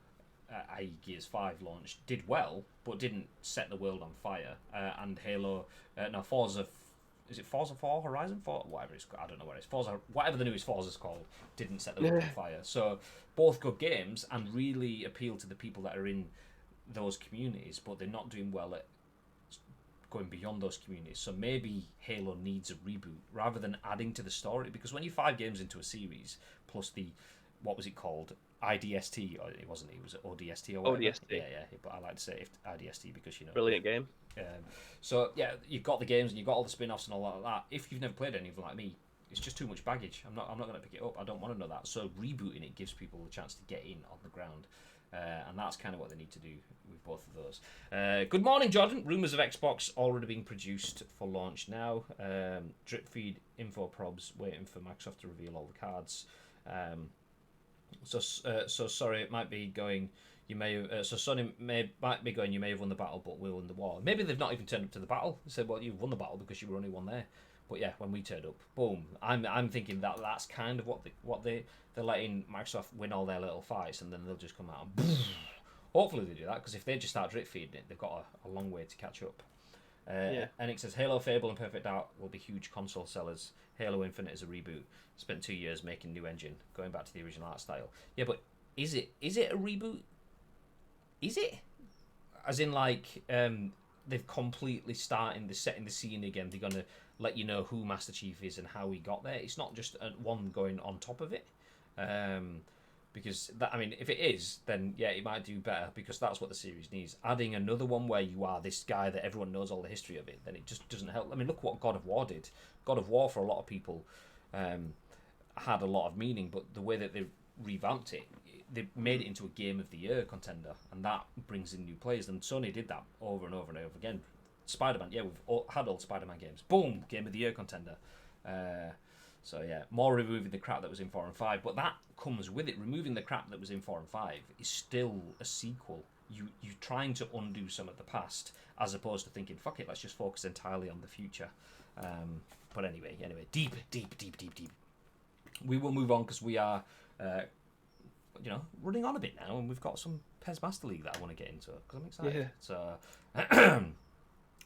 i.e. Gears 5 launch, did well, but didn't set the world on fire. And Halo, Forza, is it Forza 4, Horizon 4? Whatever it's called, I don't know what it is. Forza, whatever the newest Forza's called, didn't set the world on fire. So both good games and really appeal to the people that are in those communities, but they're not doing well at going beyond those communities. So maybe Halo needs a reboot rather than adding to the story, because when you're 5 games into a series plus the, what was it called, IDST, or it wasn't, it was ODST or whatever. ODST. Yeah, but I like to say IDST because brilliant game. So yeah, you've got the games and you've got all the spin-offs and all that. If you've never played any of them like me, it's just too much baggage. I'm not going to pick it up. I don't want to know that. So rebooting it gives people a chance to get in on the ground. And that's kind of what they need to do with both of those. Good morning, Jordan. Rumours of Xbox already being produced for launch now. Drip feed info probs waiting for Microsoft to reveal all the cards. So sorry, it might be going. You may have, so Sony might be going. You may have won the battle, but we won the war. Maybe they've not even turned up to the battle. They said, "Well, you won the battle because you were only one there." But yeah, when we turned up, boom. I'm thinking that's kind of what they're letting Microsoft win all their little fights, and then they'll just come out and boom. Hopefully they do that, because if they just start drip feeding it, they've got a long way to catch up. And it says Halo, Fable, and Perfect Dark will be huge console sellers. Halo Infinite is a reboot. Spent 2 years making new engine, going back to the original art style. Yeah, but is it a reboot? Is it? As in, like, they've completely setting the scene again. They're gonna let you know who Master Chief is and how he got there. It's not just one going on top of it. Because that, I mean, if it is, then yeah, it might do better, because that's what the series needs. Adding another one where you are this guy that everyone knows all the history of it, then it just doesn't help. I mean, look what God of War did. God of War, for a lot of people, had a lot of meaning, but the way that they revamped it, they made it into a Game of the Year contender, and that brings in new players. And Sony did that over and over and over again. Spider-Man, yeah, we've had old Spider-Man games. Boom, Game of the Year contender. So yeah, more removing the crap that was in 4 and 5, but that comes with it. Removing the crap that was in 4 and 5 is still a sequel. You're trying to undo some of the past, as opposed to thinking, fuck it, let's just focus entirely on the future. But anyway, deep. We will move on, because we are, running on a bit now, and we've got some PES Master League that I want to get into, because I'm excited. Yeah. So,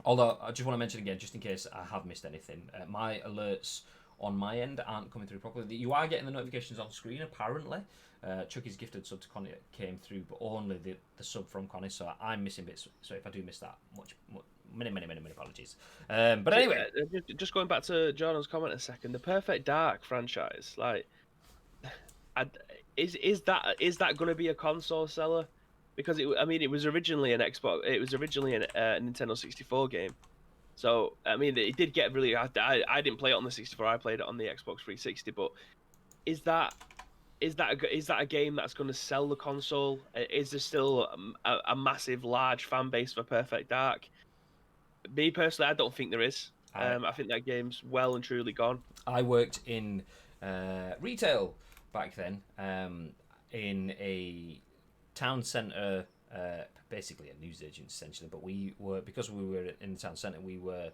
although I just want to mention again, just in case I have missed anything, my alerts on my end aren't coming through properly. You are getting the notifications on screen, apparently. Chucky's gifted sub to Connie came through, but only the sub from Connie, so I'm missing bits. So if I do miss that, many apologies. But anyway, just going back to Jordan's comment a second, the Perfect Dark franchise, like, is that going to be a console seller? Because it was originally an Xbox, it was originally a Nintendo 64 game. So, I mean, it did get really... I didn't play it on the 64, I played it on the Xbox 360, but is that a game that's going to sell the console? Is there still a massive, large fan base for Perfect Dark? Me, personally, I don't think there is. I think that game's well and truly gone. I worked in retail back then, in a town centre... basically a newsagent essentially, but because we were in the town centre, we were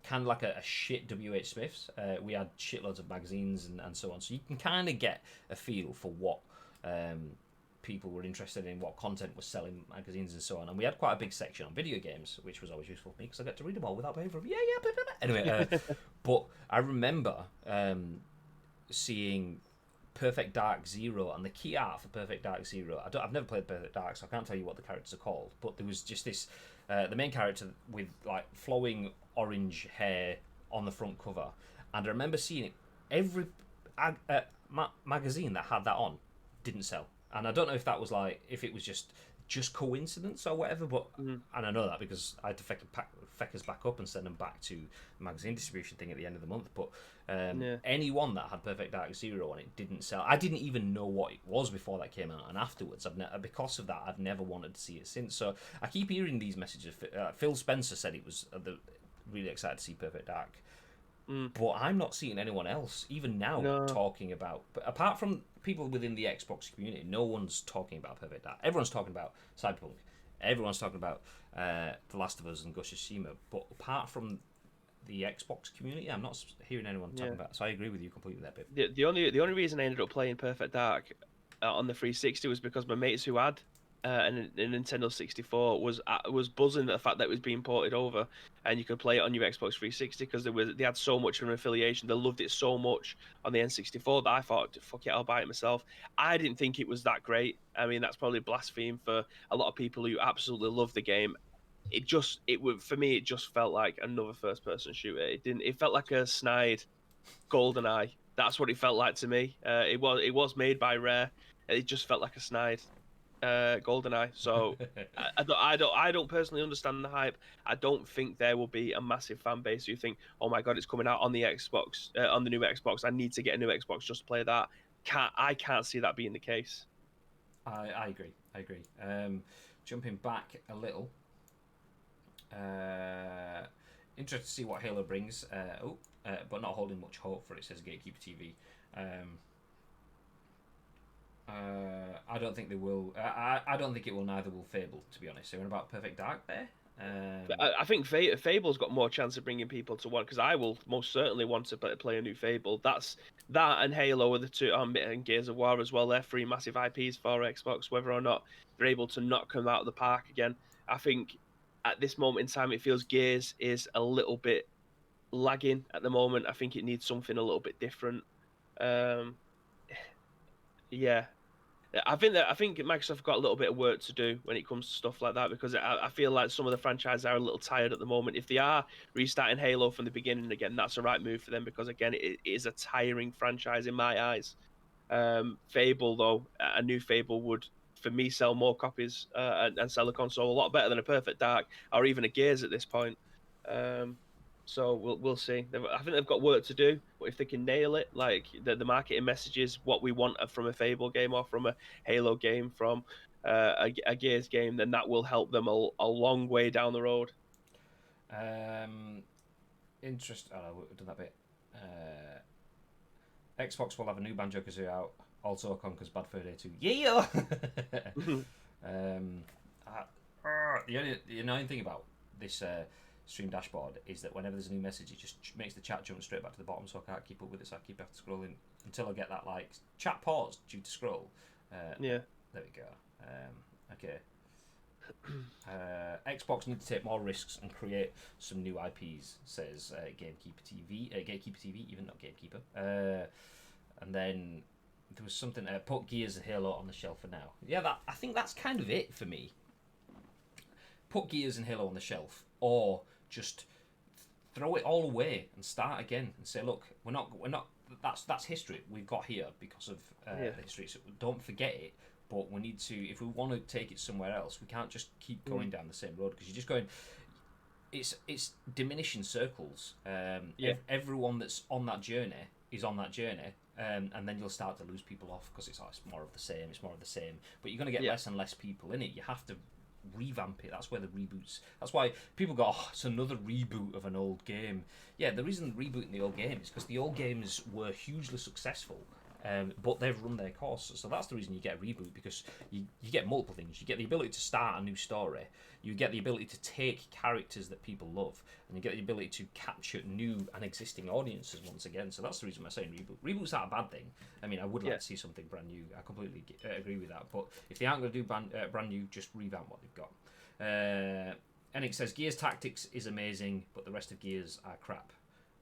kind of like a shit WH Smith's. We had shitloads of magazines and so on, so you can kind of get a feel for what people were interested in what content was selling magazines and so on. And we had quite a big section on video games, which was always useful for me because I got to read them all without paying for them. Blah, blah, blah. Anyway, but I remember seeing Perfect Dark Zero, and the key art for Perfect Dark Zero. I've never played Perfect Dark, so I can't tell you what the characters are called. But there was just this, the main character with like flowing orange hair on the front cover, and I remember seeing it. Every magazine that had that on didn't sell, and I don't know if that was like if it was just coincidence or whatever. But and I know that because I had to feckers back up and send them back to the magazine distribution thing at the end of the month. But anyone that had Perfect Dark Zero on it didn't sell. I didn't even know what it was before that came out, and afterwards, because of that, I've never wanted to see it since. So I keep hearing these messages. Phil Spencer said it was really excited to see Perfect Dark. But I'm not seeing anyone else, even now, talking about. But apart from people within the Xbox community, no one's talking about Perfect Dark. Everyone's talking about Cyberpunk. Everyone's talking about The Last of Us and Ghost of Tsushima. But apart from the Xbox community, I'm not hearing anyone talking about. So I agree with you completely there, babe. The only reason I ended up playing Perfect Dark on the 360 was because my mates who had a Nintendo 64 was buzzing at the fact that it was being ported over, and you could play it on your Xbox 360 because they had so much of an affiliation. They loved it so much on the N64 that I thought, fuck it, I'll buy it myself. I didn't think it was that great. I mean, that's probably blaspheme for a lot of people who absolutely love the game. For me, it just felt like another first-person shooter. It felt like a snide GoldenEye. That's what it felt like to me. It was made by Rare. It just felt like a snide GoldenEye. So I don't personally understand the hype. I don't think there will be a massive fan base who think, oh my god, it's coming out on the Xbox, on the new Xbox. I need to get a new Xbox just to play that. I can't see that being the case. I agree. Jumping back a little. Interested to see what Halo brings. But not holding much hope for it, says Gatekeeper TV. I don't think they will. I don't think it will. Neither will Fable, to be honest. So, about Perfect Dark there. I think Fable's got more chance of bringing people to one because I will most certainly want to play a new Fable. That and Halo are the two, and Gears of War as well. They're three massive IPs for Xbox. Whether or not they're able to knock them out of the park again, I think at this moment in time it feels Gears is a little bit lagging at the moment. I think it needs something a little bit different. Yeah. I think Microsoft got a little bit of work to do when it comes to stuff like that because I feel like some of the franchises are a little tired at the moment. If they are restarting Halo from the beginning again, that's the right move for them because again, it is a tiring franchise in my eyes. Fable though, a new Fable would for me sell more copies and sell a console a lot better than a Perfect Dark or even a Gears at this point. So we'll see. I think they've got work to do, but if they can nail it, like the marketing messages, what we want from a Fable game or from a Halo game, from a Gears game, then that will help them a long way down the road. Interest. Oh, we've done that bit. Xbox will have a new Banjo-Kazooie out. Also, Conker's Bad Fur Day 2. Yeah. The annoying thing about this stream dashboard is that whenever there's a new message, it just makes the chat jump straight back to the bottom, so I can't keep up with it. So I keep having to scrolling until I get that like chat pause due to scroll. Yeah. There we go. Okay. Xbox need to take more risks and create some new IPs, says Gatekeeper TV, even not Gatekeeper. And then there was something. Put Gears and Halo on the shelf for now. Yeah, I think that's kind of it for me. Put Gears and Halo on the shelf, or just throw it all away and start again and say, look, we're not. That's history we've got here because of the history. So don't forget it. But we need to, if we want to take it somewhere else, we can't just keep going down the same road because you're just going. It's diminishing circles. Everyone that's on that journey is on that journey, and then you'll start to lose people off because it's more of the same. It's more of the same. But you're going to get less and less people in it. You have to revamp it. That's where the reboots. That's why people go, oh, it's another reboot of an old game. Yeah, the reason rebooting the old game is because the old games were hugely successful. but they've run their course. So that's the reason you get a reboot, because you get multiple things. You get the ability to start a new story. You get the ability to take characters that people love, and you get the ability to capture new and existing audiences once again. So that's the reason we're saying reboot. Reboot's not a bad thing. I mean, I would like to see something brand new. I completely agree with that. But if they aren't going to do brand new, just revamp what they've got. And it says Gears Tactics is amazing, but the rest of Gears are crap.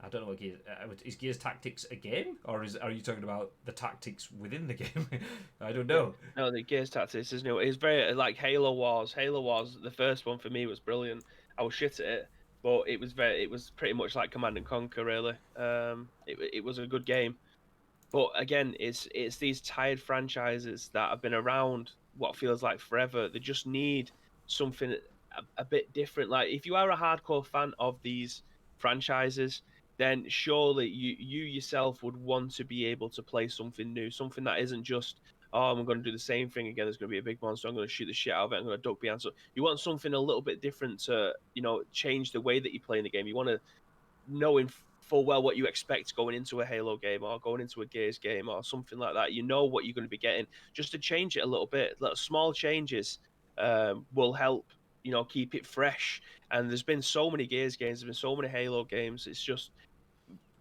I don't know what Gears is. Gears Tactics a game, or are you talking about the tactics within the game? I don't know. No, the Gears Tactics is new. It's very like Halo Wars. Halo Wars, the first one for me was brilliant. I was shit at it, but it was pretty much like Command and Conquer, really. It was a good game. But again, it's these tired franchises that have been around what feels like forever. They just need something a bit different. Like if you are a hardcore fan of these franchises, then surely you yourself would want to be able to play something new, something that isn't just, oh, I'm going to do the same thing again. There's going to be a big monster. I'm going to shoot the shit out of it. I'm going to duck behind. So you want something a little bit different to, change the way that you play in the game. You want to knowing full well what you expect going into a Halo game or going into a Gears game or something like that. You know what you're going to be getting. Just to change it a little bit, little small changes will help, keep it fresh. And there's been so many Gears games, there's been so many Halo games. It's just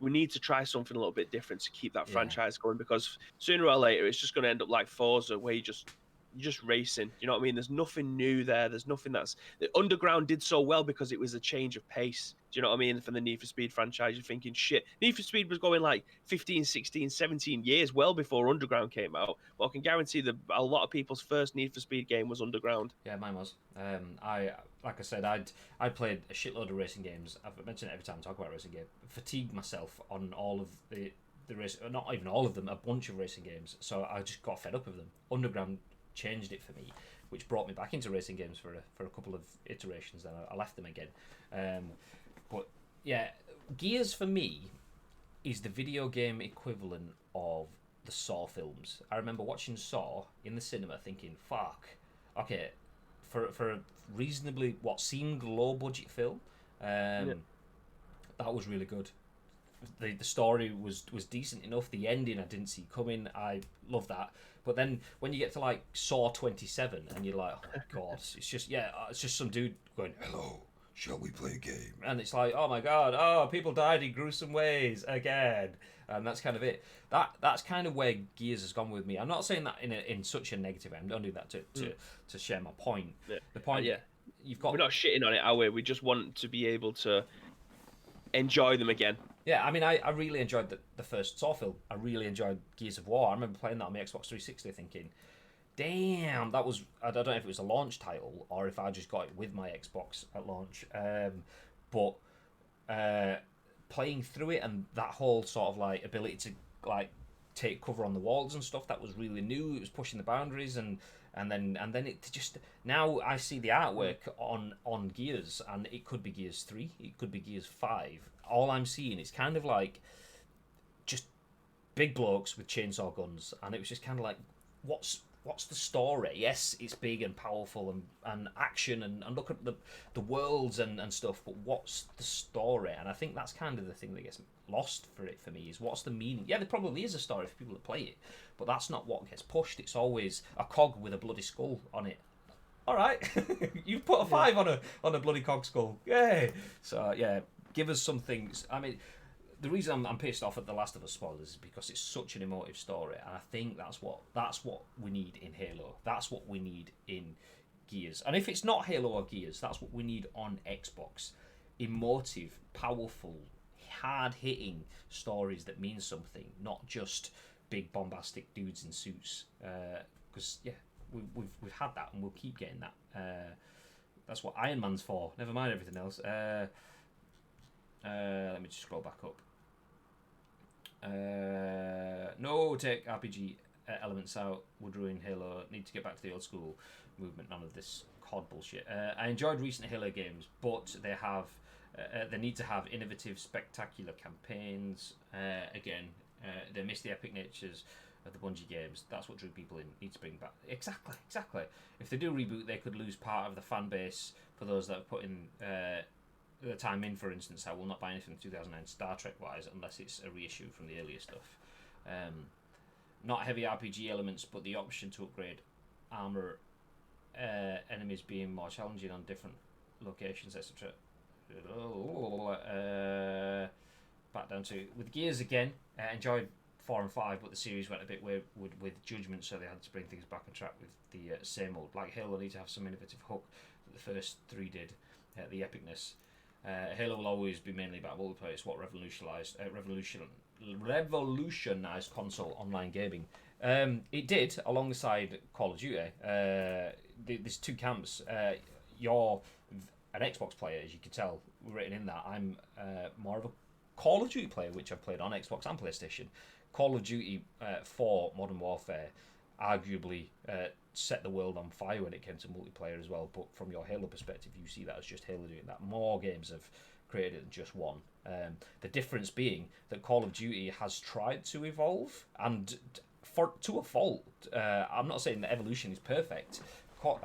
we need to try something a little bit different to keep that franchise going, because sooner or later it's just going to end up like Forza, where you're just racing. You know what I mean? There's nothing new there. There's nothing the Underground did so well because it was a change of pace. Do you know what I mean? For the Need for Speed franchise, you're thinking, shit, Need for Speed was going like 15, 16, 17 years well before Underground came out. But I can guarantee that a lot of people's first Need for Speed game was Underground. Yeah, mine was. Like I said, I'd played a shitload of racing games. I've mentioned it every time I talk about racing game. Fatigued myself on all of the race, not even all of them, a bunch of racing games. So I just got fed up with them. Underground changed it for me, which brought me back into racing games for a couple of iterations. Then I left them again. But yeah, Gears for me is the video game equivalent of the Saw films. I remember watching Saw in the cinema, thinking, "Fuck, okay." For a reasonably what seemed low budget film, that was really good. The story was decent enough. The ending I didn't see coming. I love that. But then when you get to like Saw 27 and you're like, oh my god, it's just some dude going, "Hello, shall we play a game?" And it's like, oh my god, people died in gruesome ways again. And that's kind of it. That's kind of where Gears has gone with me. I'm not saying that in such a negative way. I'm not doing that to share my point. Yeah. The point, you've got. We're not shitting on it, are we? We just want to be able to enjoy them again. Yeah, I mean, I really enjoyed the first Saw film. I really enjoyed Gears of War. I remember playing that on my Xbox 360, thinking, damn, that was. I don't know if it was a launch title or if I just got it with my Xbox at launch. But playing through it and that whole sort of like ability to like take cover on the walls and stuff, that was really new. It was pushing the boundaries, and then it just, now I see the artwork on Gears, and it could be Gears 3, it could be Gears 5. All I'm seeing is kind of like just big blokes with chainsaw guns, and it was just kind of like, what's the story? Yes, it's big and powerful and action and look at the worlds and stuff, but what's the story? And I think that's kind of the thing that gets lost for me, is what's the meaning? Yeah, there probably is a story for people that play it, but that's not what gets pushed. It's always a cog with a bloody skull on it. All right, you've put a 5 on a bloody cog skull. Yay! So yeah, give us some things. I mean, the reason I'm pissed off at The Last of Us spoilers is because it's such an emotive story, and I think that's what we need in Halo. That's what we need in Gears. And if it's not Halo or Gears, that's what we need on Xbox. Emotive, powerful, hard-hitting stories that mean something, not just big bombastic dudes in suits. Because we've had that, and we'll keep getting that. That's what Iron Man's for. Never mind everything else. Let me just scroll back up. No, take RPG elements out would ruin Halo. Need to get back to the old school movement. None of this COD bullshit. I enjoyed recent Halo games, but they need to have innovative, spectacular campaigns. They miss the epic natures of the Bungie games. That's what drew people in. Need to bring back exactly. If they do reboot, they could lose part of the fan base for those that have put in the time in. For instance, I will not buy anything from 2009 Star Trek wise unless it's a reissue from the earlier stuff. not heavy RPG elements, but the option to upgrade armor, enemies being more challenging on different locations, etc. Back down to with Gears again. Enjoyed 4 and 5, but the series went a bit weird with Judgment, so they had to bring things back on track with the same old. Like Halo need to have some innovative hook that the first 3 did. The epicness. Halo will always be mainly about multiplayer. It's what revolutionised console online gaming. It did alongside Call of Duty. There's 2 camps. You're an Xbox player, as you can tell, written in that. I'm more of a Call of Duty player, which I've played on Xbox and PlayStation. Call of Duty 4 Modern Warfare arguably set the world on fire when it came to multiplayer as well. But from your Halo perspective, you see that as just Halo doing that. More games have created it than just one. The difference being that Call of Duty has tried to evolve, and to a fault. I'm not saying that evolution is perfect. Call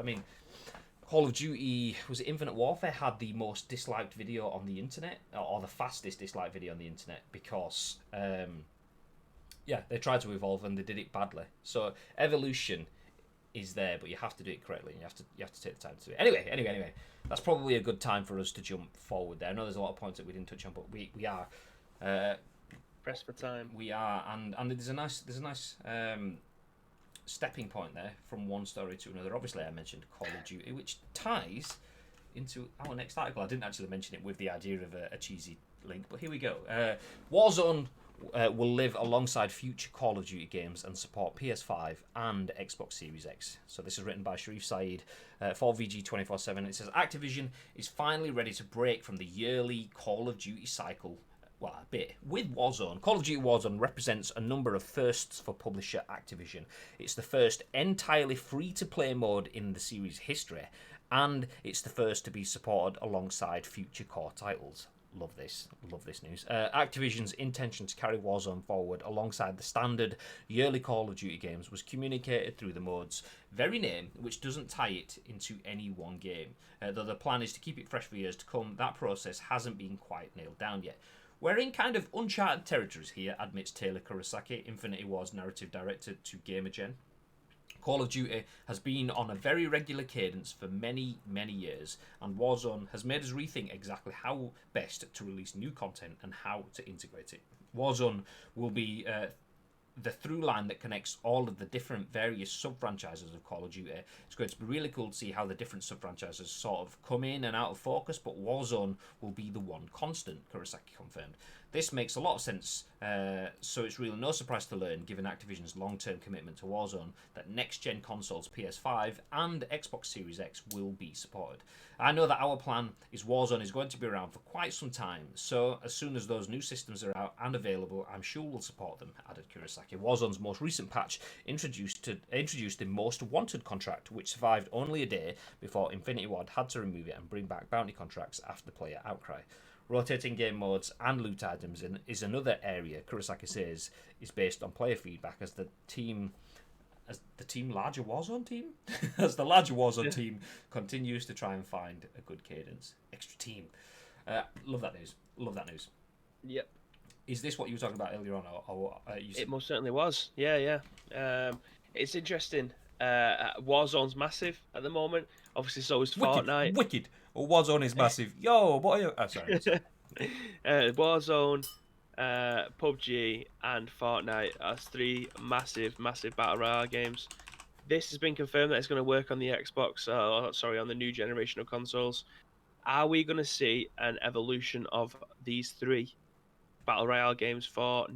of Duty, was it Infinite Warfare, had the most disliked video on the internet, or the fastest disliked video on the internet, because they tried to evolve and they did it badly. So evolution is there, but you have to do it correctly, and you have to take the time to do it. Anyway, that's probably a good time for us to jump forward there. I know there's a lot of points that we didn't touch on, but we are pressed for time. We are, and there's a nice stepping point there from one story to another. Obviously, I mentioned Call of Duty, which ties into our next article. I didn't actually mention it with the idea of a cheesy link, but here we go. Warzone will live alongside future Call of Duty games and support PS5 and Xbox Series X. So this is written by Sherif, Saed for VG247. It says Activision is finally ready to break from the yearly Call of Duty cycle. Well, a bit. With Warzone, Call of Duty Warzone represents a number of firsts for publisher Activision. It's the first entirely free-to-play mode in the series' history, and it's the first to be supported alongside future core titles. Love this news. Activision's intention to carry Warzone forward alongside the standard yearly Call of Duty games was communicated through the mode's very name, which doesn't tie it into any one game. Though the plan is to keep it fresh for years to come, that process hasn't been quite nailed down yet. We're in kind of uncharted territories here, admits Taylor Kurosaki, Infinity Ward's narrative director, to GamerGen. Call of Duty has been on a very regular cadence for many, many years, and Warzone has made us rethink exactly how best to release new content and how to integrate it. Warzone will be the through line that connects all of the different various sub-franchises of Call of Duty. It's going to be really cool to see how the different sub-franchises sort of come in and out of focus, but Warzone will be the one constant, Kurosaki confirmed. This makes a lot of sense, so it's really no surprise to learn, given Activision's long-term commitment to Warzone, that next-gen consoles PS5 and Xbox Series X will be supported. I know that our plan is Warzone is going to be around for quite some time, so as soon as those new systems are out and available, I'm sure we'll support them, added Kurosaki. Warzone's most recent patch introduced the Most Wanted contract, which survived only a day before Infinity Ward had to remove it and bring back bounty contracts after player outcry. Rotating game modes and loot items is another area Kurosaki says is based on player feedback as the larger Warzone team team continues to try and find a good cadence. Extra team. Love that news. Yep. Is this what you were talking about earlier on, or you said... It most certainly was. Yeah. It's interesting. Warzone's massive at the moment. Obviously, so is Fortnite. Wicked. Warzone is massive. Yo, what are you... Oh, sorry. Warzone, PUBG, and Fortnite are 3 massive battle royale games. This has been confirmed that it's going to work on the Xbox. On the new generation of consoles. Are we going to see an evolution of these 3 battle royale games for the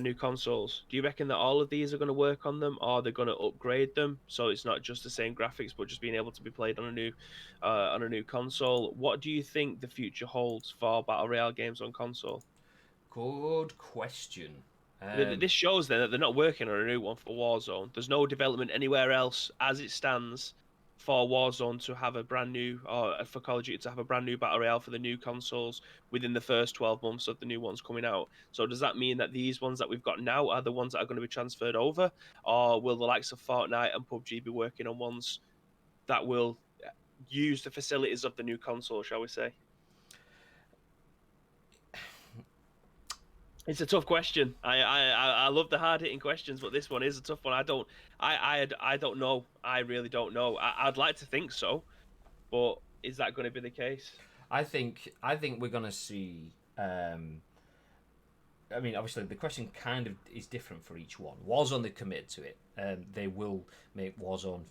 new consoles? Do you reckon that all of these are going to work on them, or they're going to upgrade them so it's not just the same graphics but just being able to be played on a new console? What do you think the future holds for battle royale games on console? Good question. This shows then that they're not working on a new one for Warzone. There's no development anywhere else as it stands for Warzone to have a brand new, or for Call of Duty to have a brand new battle royale for the new consoles within the first 12 months of the new ones coming out. So does that mean that these ones that we've got now are the ones that are going to be transferred over, or will the likes of Fortnite and PUBG be working on ones that will use the facilities of the new console, shall we say? It's a tough question. I love the hard hitting questions, but this one is a tough one. I don't know. I really don't know. I'd like to think so, but is that going to be the case? I think we're gonna see. I mean, obviously, the question kind of is different for each one. Warzone, they've committed to it. They will make Warzone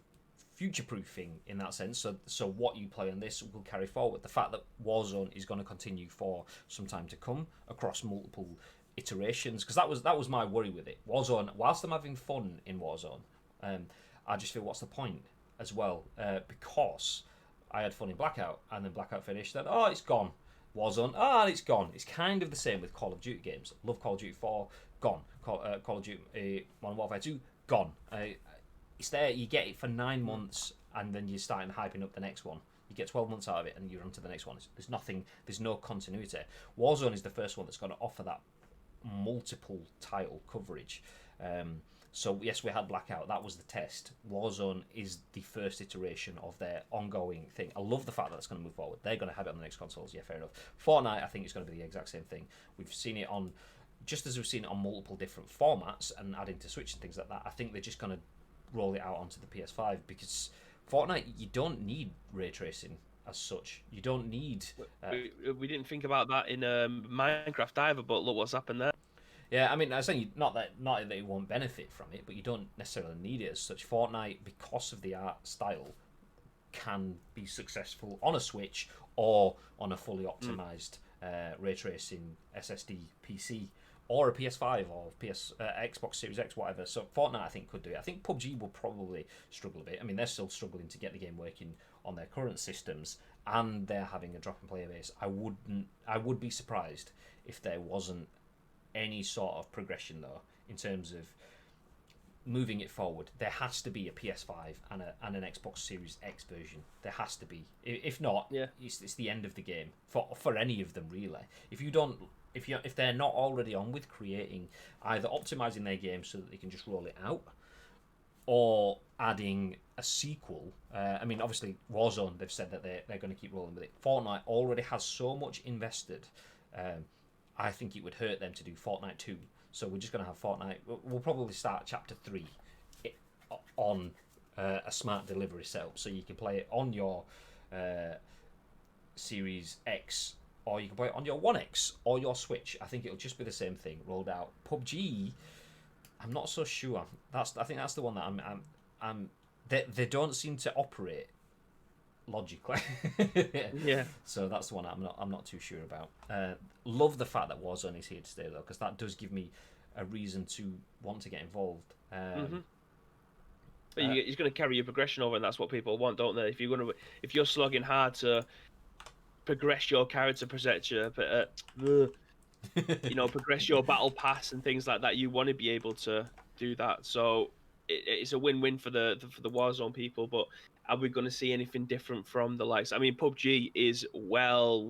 future-proofing in that sense. So what you play on this will carry forward. The fact that Warzone is going to continue for some time to come across multiple iterations, because that was my worry with it. Warzone, whilst I'm having fun in Warzone, I just feel, what's the point as well? Because I had fun in Blackout, and then Blackout finished, then it's gone. Warzone, it's gone. It's kind of the same with Call of Duty games. Love Call of Duty 4, gone. Call of Duty Modern Warfare 2, gone. It's there, you get it for 9 months, and then you're starting hyping up the next one. You get 12 months out of it, and you're on to the next one. There's nothing, there's no continuity. Warzone is the first one that's going to offer that multiple title coverage. So yes, we had Blackout. That was the test. Warzone is the first iteration of their ongoing thing. I love the fact that it's going to move forward. They're going to have it on the next consoles. Yeah, fair enough. Fortnite, I think it's going to be the exact same thing. We've seen it on, just as we've seen it on multiple different formats and adding to Switch and things like that. I think they're just going to roll it out onto the PS5, because Fortnite, you don't need ray tracing as such. You don't need. We didn't think about that in Minecraft either, but look what's happened there. Yeah, I mean, I'm saying not that you won't benefit from it, but you don't necessarily need it as such. Fortnite, because of the art style, can be successful on a Switch or on a fully optimized ray tracing SSD PC, or a PS5 or Xbox Series X, whatever. So Fortnite, I think, could do it. I think PUBG will probably struggle a bit. I mean, they're still struggling to get the game working on their current systems, and they're having a drop in player base. I would be surprised if there wasn't any sort of progression though in terms of moving it forward. There has to be a PS5 and an Xbox Series X version. There has to be. If not, it's the end of the game for any of them really. If they're not already on with creating, either optimizing their game so that they can just roll it out, or adding a sequel. I mean, obviously Warzone, they've said that they're going to keep rolling with it. Fortnite already has so much invested. I think it would hurt them to do Fortnite 2. So we're just going to have Fortnite. We'll probably start Chapter 3 on a smart delivery setup. So you can play it on your Series X, or you can play it on your One X or your Switch. I think it'll just be the same thing rolled out. PUBG, I'm not so sure. I think that's the one that they don't seem to operate logically. Yeah. So that's the one I'm not too sure about. Love the fact that Warzone is here to stay though, because that does give me a reason to want to get involved. But you're going to carry your progression over, and that's what people want, don't they? If you're slogging hard to progress your character, progress your battle pass and things like that, you want to be able to do that. So it's a win-win for the Warzone people. But are we going to see anything different from the likes? I mean, PUBG is well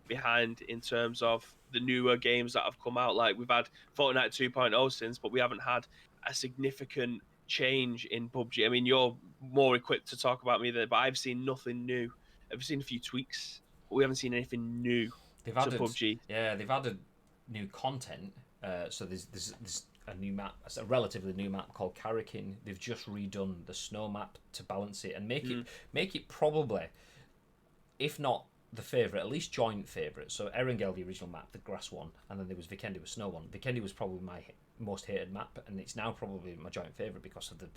behind in terms of the newer games that have come out. Like, we've had Fortnite 2.0 since, but we haven't had a significant change in PUBG. I mean, you're more equipped to talk about me there, but I've seen nothing new. I've seen a few tweaks, but we haven't seen anything new to PUBG. Yeah, they've added new content. So there's a new map, a relatively new map called Karakin. They've just redone the snow map to balance it and make it probably, if not the favourite, at least joint favourite. So Erangel, the original map, the grass one, and then there was Vikendi with snow one. Vikendi was probably my most hated map, and it's now probably my joint favourite because of the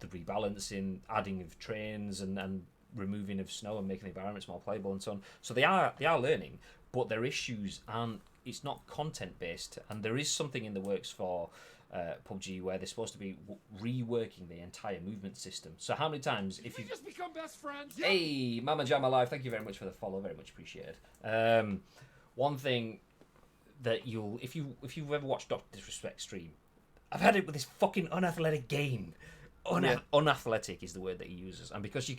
rebalancing, adding of trains, and removing of snow and making the environments more playable and so on. So they are learning, but their issues aren't. It's not content based, and there is something in the works for PUBG where they're supposed to be reworking the entire movement system. So how many times if you just become best friends? Hey, Mama Jam Alive, thank you very much for the follow, very much appreciated. One thing that if you've ever watched Dr. Disrespect stream, I've had it with this fucking unathletic game. Unathletic is the word that he uses, and because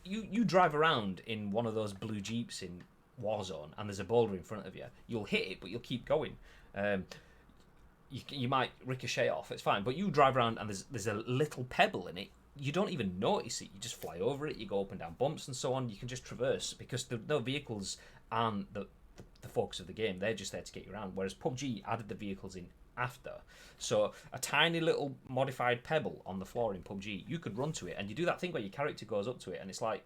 you drive around in one of those blue Jeeps in Warzone and there's a boulder in front of you, you'll hit it but you'll keep going. You might ricochet off, it's fine, but you drive around and there's a little pebble in it, you don't even notice it, you just fly over it, you go up and down bumps and so on, you can just traverse because no vehicles aren't the the focus of the game. They're just there to get you around. Whereas PUBG added the vehicles in after. So a tiny little modified pebble on the floor in PUBG, you could run to it, and you do that thing where your character goes up to it, and it's like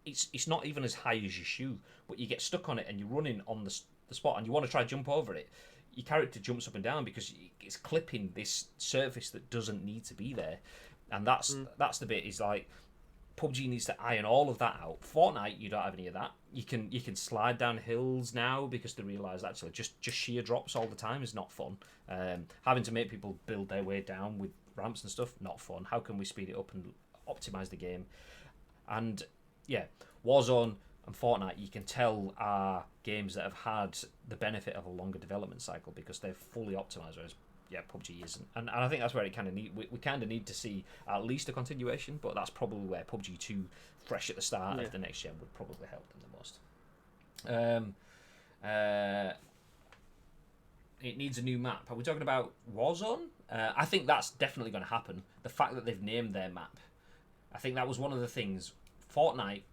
it's not even as high as your shoe, but you get stuck on it and you're running on the spot, and you want to try to jump over it. Your character jumps up and down because it's clipping this surface that doesn't need to be there, and that's the bit is like PUBG needs to iron all of that out. Fortnite, you don't have any of that. You can slide down hills now because they realise actually just sheer drops all the time is not fun. Having to make people build their way down with ramps and stuff, not fun. How can we speed it up and optimise the game? And yeah, Warzone and Fortnite, you can tell, are games that have had the benefit of a longer development cycle because they're fully optimized, whereas yeah, PUBG isn't. And I think that's where it kind of we kind of need to see at least a continuation, but that's probably where PUBG 2, fresh at the start of the next gen, would probably help them the most. It needs a new map. Are we talking about Warzone? I think that's definitely going to happen. The fact that they've named their map, I think that was one of the things Fortnite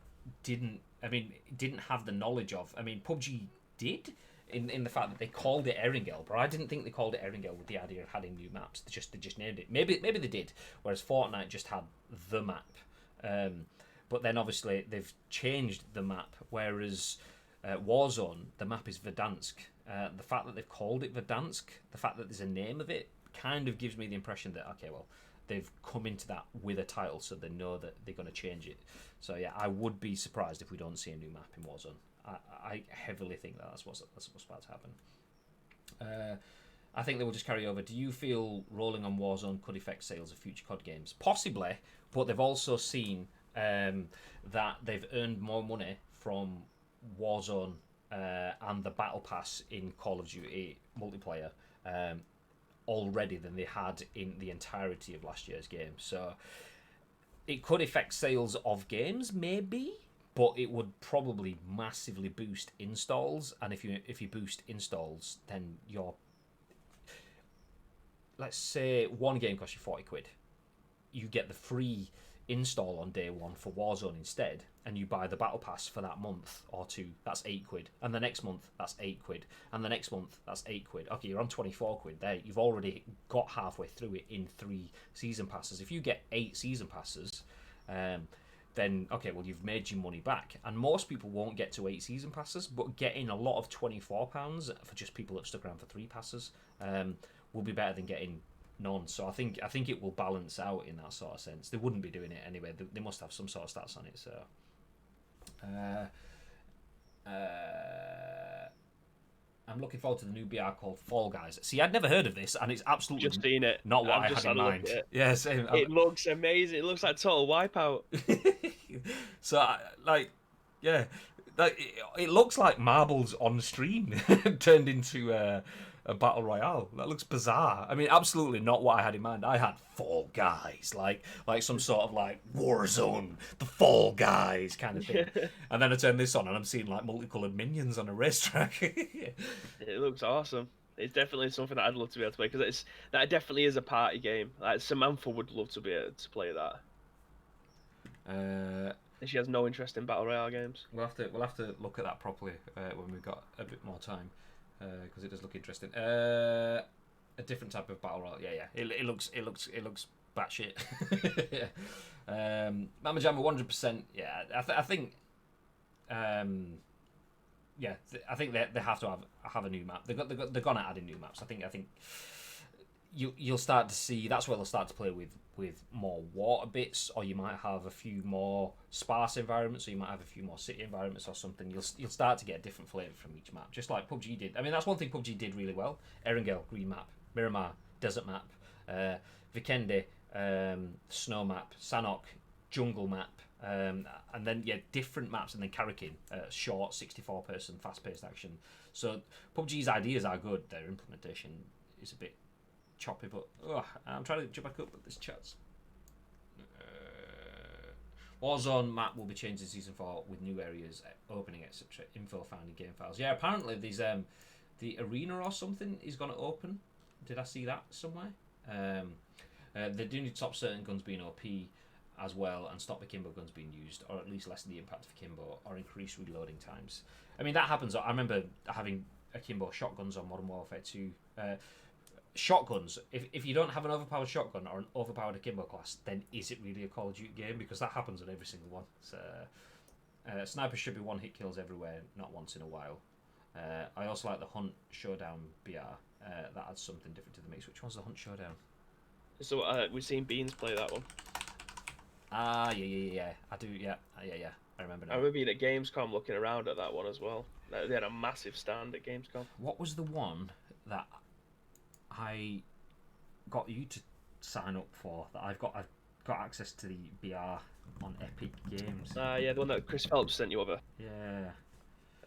didn't have the knowledge of. I mean, PUBG did in the fact that they called it Erangel, but I didn't think they called it Erangel with the idea of having new maps. They just named it. Maybe they did, whereas Fortnite just had the map. But then obviously they've changed the map, whereas Warzone, the map is Verdansk. The fact that they've called it Verdansk, the fact that there's a name of it, kind of gives me the impression that, okay, well, they've come into that with a title, so they know that they're going to change it. So yeah, I would be surprised if we don't see a new map in Warzone. I heavily think that's what's about to happen. I think they will just carry over. Do you feel rolling on Warzone could affect sales of future COD games? Possibly, but they've also seen that they've earned more money from Warzone and the Battle Pass in Call of Duty multiplayer already than they had in the entirety of last year's game. So it could affect sales of games, maybe, but it would probably massively boost installs. And if you boost installs, then let's say one game costs you 40 quid. You get the free install on day one for Warzone instead, and you buy the Battle Pass for that month or two, that's 8 quid. And the next month, that's 8 quid. And the next month, that's 8 quid. Okay, you're on 24 quid there. You've already got halfway through it in 3 season passes. If you get 8 season passes, then, okay, well, you've made your money back. And most people won't get to 8 season passes, but getting a lot of £24 for just people that stuck around for 3 passes will be better than getting none. So I think it will balance out in that sort of sense. They wouldn't be doing it anyway. They must have some sort of stats on it. So I'm looking forward to the new BR called Fall Guys. See, I'd never heard of this, and it's absolutely just seen it. Not what I had in mind. Yeah, same. It looks amazing. It looks like Total Wipeout. So, it looks like marbles on stream turned into a battle royale. That looks bizarre. I mean, absolutely not what I had in mind. I had Fall Guys, like some sort of like Warzone, the Fall Guys kind of thing. And then I turn this on and I'm seeing like multicolored minions on a racetrack. It looks awesome. It's definitely something that I'd love to be able to play because that definitely is a party game. Like Samantha would love to be able to play that. And she has no interest in battle royale games. We'll have to look at that properly when we've got a bit more time. Because it does look interesting. A different type of battle royale. Yeah. It looks batshit. Mama Jamma 100%. Yeah, I think. I think they have to have a new map. They're gonna add in new maps. I think you'll start to see that's where they'll start to play with more water bits, or you might have a few more sparse environments, or you might have a few more city environments or something. You'll start to get a different flavour from each map, just like PUBG did. I mean, that's one thing PUBG did really well. Erangel, green map. Miramar, desert map. Vikende, snow map. Sanhok, jungle map. And then different maps, and then Karakin, short 64-person fast-paced action. So PUBG's ideas are good. Their implementation is a bit choppy, but I'm trying to jump back up, but this chat's Warzone map will be changed in season 4 with new areas opening, etc. Info found in game files. Yeah, apparently there's the arena or something is going to open. Did I see that somewhere? They do need to stop certain guns being OP, as well and stop akimbo guns being used, or at least lessen the impact of akimbo, or increase reloading times. I mean, that happens. I remember having akimbo shotguns on Modern Warfare 2. Shotguns, if you don't have an overpowered shotgun or an overpowered akimbo class, then is it really a Call of Duty game? Because that happens on every single one. So, snipers should be one-hit kills everywhere, not once in a while. I also like the Hunt Showdown BR. That adds something different to the mix. Which one's the Hunt Showdown? So we've seen Beans play that one. Ah, yeah. I do, yeah. I remember now. I remember being at Gamescom looking around at that one as well. They had a massive stand at Gamescom. What was the one that I got you to sign up for? That I've got access to the BR on Epic Games. Yeah, the one that Chris Phelps sent you over. Yeah.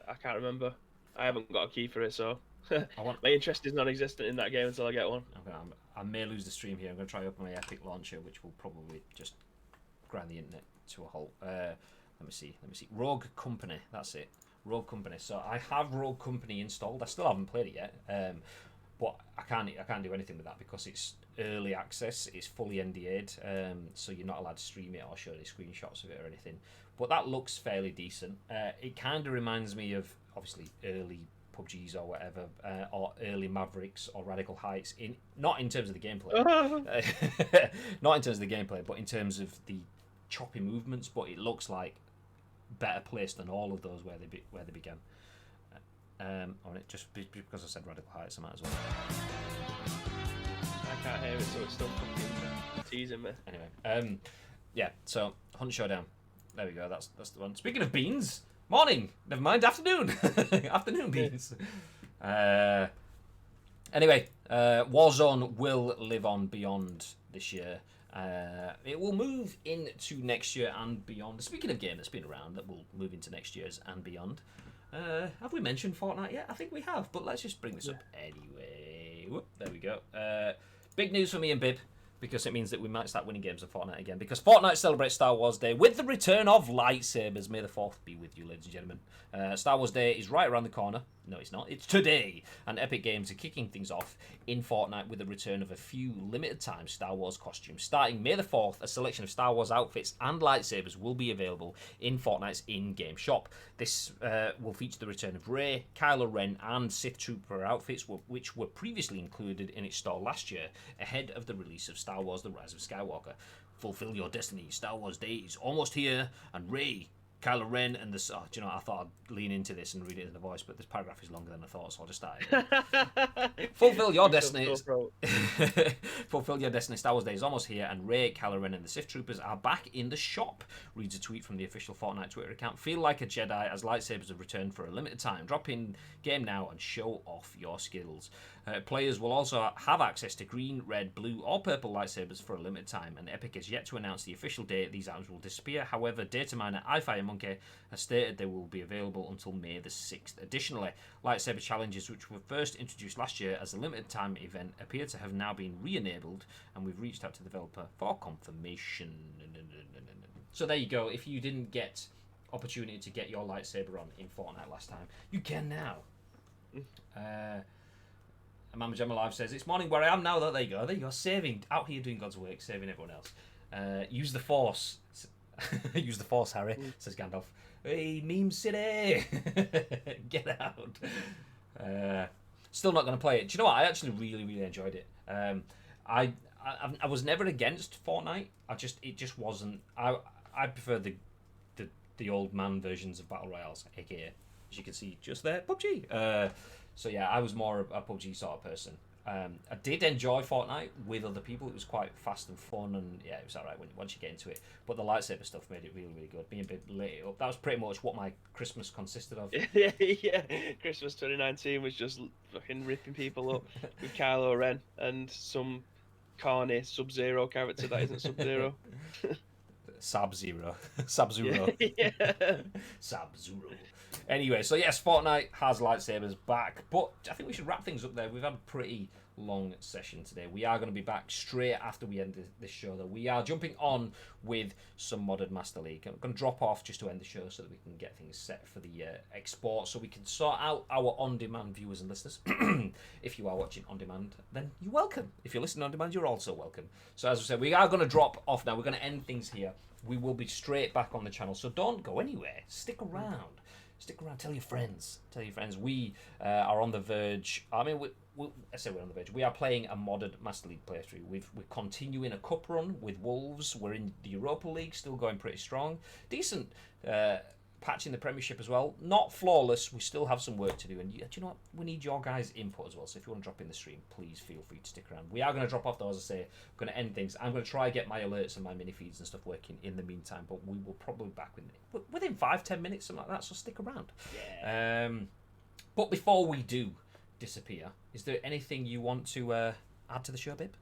I can't remember. I haven't got a key for it, so my interest is non-existent in that game until I get one. I may lose the stream here. I'm going to try open my Epic launcher, which will probably just grind the internet to a halt. Let me see. Rogue Company. That's it. Rogue Company. So I have Rogue Company installed. I still haven't played it yet. But I can't do anything with that because it's early access. It's fully NDA'd, so you're not allowed to stream it or show any screenshots of it or anything. But that looks fairly decent. It kind of reminds me of obviously early PUBGs or whatever, or early Mavericks or Radical Heights. Not in terms of the gameplay, not in terms of the gameplay, but in terms of the choppy movements. But it looks like better placed than all of those where they began. On it just because I said Radical Heights, I might as well. I can't hear it, so it's still fucking teasing me. Anyway, yeah. So Hunt Showdown. There we go. That's the one. Speaking of beans, morning. Never mind, afternoon. Afternoon beans. Anyway, Warzone will live on beyond this year. It will move into next year and beyond. Speaking of game that's been around, that will move into next year's and beyond. Have we mentioned Fortnite yet? I think we have, but let's just bring this up anyway. Whoop, there we go. Big news for me and Bib, because it means that we might start winning games of Fortnite again, because Fortnite celebrates Star Wars Day with the return of lightsabers. May the 4th be with you, ladies and gentlemen. Star Wars Day is right around the corner. No, it's not. It's today. And Epic Games are kicking things off in Fortnite with the return of a few limited-time Star Wars costumes. Starting May the 4th, a selection of Star Wars outfits and lightsabers will be available in Fortnite's in-game shop. This will feature the return of Rey, Kylo Ren, and Sith Trooper outfits, which were previously included in its store last year, ahead of the release of Star Wars The Rise of Skywalker. Fulfill your destiny. Star Wars Day is almost here, and Rey, Kylo Ren, and the... Oh, do you know, I thought I'd lean into this and read it in the voice, but this paragraph is longer than I thought, so I'll just start it. Fulfill your destiny. Fulfill your destiny. Star Wars Day is almost here, and Rey, Kylo Ren, and the Sith Troopers are back in the shop, reads a tweet from the official Fortnite Twitter account. Feel like a Jedi as lightsabers have returned for a limited time. Drop in game now and show off your skills. Players will also have access to green, red, blue, or purple lightsabers for a limited time, and Epic has yet to announce the official date these items will disappear. However, data miner iFireMonkey has stated they will be available until May the 6th. Additionally, lightsaber challenges, which were first introduced last year as a limited time event, appear to have now been re-enabled, and we've reached out to the developer for confirmation. So there you go. If you didn't get opportunity to get your lightsaber on in Fortnite last time, you can now. Mama Gemma Live says, it's morning where I am now. There you go. There you go. Saving, out here doing God's work, saving everyone else. Use the Force. Use the Force, Harry, says Gandalf. Hey, Meme City! Get out. Still not going to play it. Do you know what? I actually really, really enjoyed it. I was never against Fortnite. It just wasn't. I prefer the old man versions of Battle Royales, aka, as you can see just there, PUBG. So yeah, I was more a PUBG sort of person. I did enjoy Fortnite with other people. It was quite fast and fun, and yeah, it was alright once you get into it. But the lightsaber stuff made it really, really good. Being a bit lit up. That was pretty much what my Christmas consisted of. Yeah. Christmas 2019 was just fucking ripping people up with Kylo Ren and some carny Sub-Zero character that isn't Sub-Zero. Sub-Zero. Sub-Zero. Yeah. Sub-Zero. Anyway, so yes, Fortnite has lightsabers back, but I think we should wrap things up there. We've had a pretty long session today. We are going to be back straight after we end this show, though. We are jumping on with some Modded Master League. I'm going to drop off just to end the show so that we can get things set for the export, so we can sort out our on-demand viewers and listeners. If you are watching on demand, then you're welcome. If you're listening on demand, you're also welcome. So as I said, we are going to drop off now. We're going to end things here. We will be straight back on the channel, so don't go anywhere. Stick around. Stick around. Tell your friends. Tell your friends. We are on the verge. I mean, I say we're on the verge. We are playing a modded Master League playthrough. We're continuing a cup run with Wolves. We're in the Europa League, still going pretty strong. Decent patch in the Premiership as well. Not flawless. We still have some work to do. And do you know what? We need your guys' input as well. So if you want to drop in the stream, please feel free to stick around. We are going to drop off, though, as I say. We're going to end things. I'm going to try and get my alerts and my mini feeds and stuff working in the meantime. But we will probably be back within 5-10 minutes, something like that. So stick around. Yeah. But before we do disappear, is there anything you want to add to the show, Bib?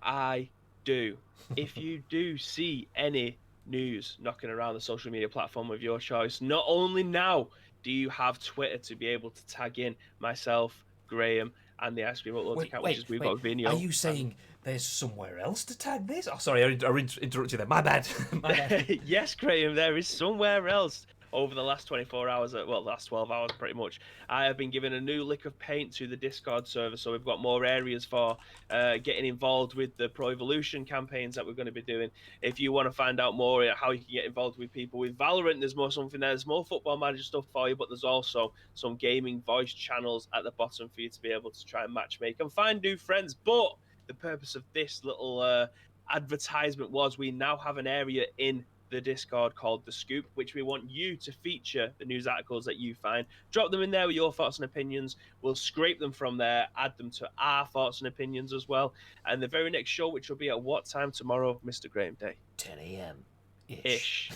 I do. If you do see any news knocking around the social media platform of your choice, not only now do you have Twitter to be able to tag in myself, Graham, and the Ice Cream Uploads account, which is We've Got Vino. Are you saying there's somewhere else to tag this? Oh, sorry, I interrupted you there. My bad. My bad. Yes, Graham, there is somewhere else. Over the last 24 hours, well, last 12 hours pretty much, I have been given a new lick of paint to the Discord server, so we've got more areas for getting involved with the Pro Evolution campaigns that we're going to be doing. If you want to find out more how you can get involved with people with Valorant, there's more something there. There's more Football Manager stuff for you, but there's also some gaming voice channels at the bottom for you to be able to try and matchmake and find new friends. But the purpose of this little advertisement was we now have an area in the Discord called The Scoop, which we want you to feature the news articles that you find. Drop them in there with your thoughts and opinions. We'll scrape them from there, add them to our thoughts and opinions as well. And the very next show, which will be at what time tomorrow, Mr. Graham Day? 10 a.m. Ish.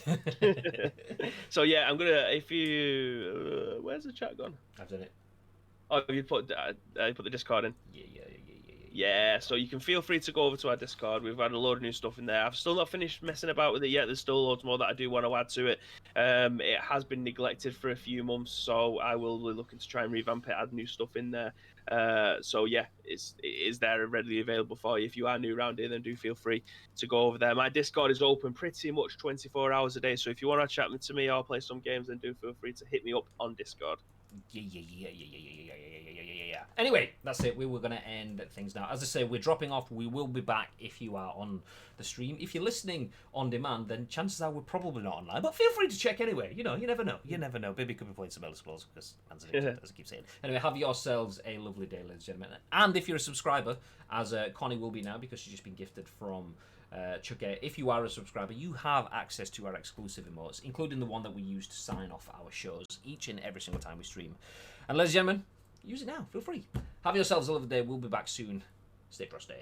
So yeah, I'm gonna. If you, where's the chat gone? I've done it. Oh, you put the Discord in. Yeah. So you can feel free to go over to our Discord. We've had a load of new stuff in there. I've still not finished messing about with it yet. There's still loads more that I do want to add to it. It has been neglected for a few months, so I will be looking to try and revamp it, add new stuff in there. So yeah, it is there and readily available for you. If you are new around here, then do feel free to go over there. My Discord is open pretty much 24 hours a day, so if you want to chat to me or play some games, then do feel free to hit me up on Discord. Yeah. Anyway, that's it. We were going to end things now. As I say, we're dropping off. We will be back if you are on the stream. If you're listening on demand, then chances are we're probably not online. But feel free to check anyway. You know, you never know. You never know. Baby could be playing some Elder Scrolls, because as I keep saying. Anyway, have yourselves a lovely day, ladies and gentlemen. And if you're a subscriber, as Connie will be now, because she's just been gifted from Chuck, if you are a subscriber, you have access to our exclusive emotes, including the one that we use to sign off our shows each and every single time we stream. And ladies and gentlemen, use it now. Feel free. Have yourselves a lovely day. We'll be back soon. Stay frosty.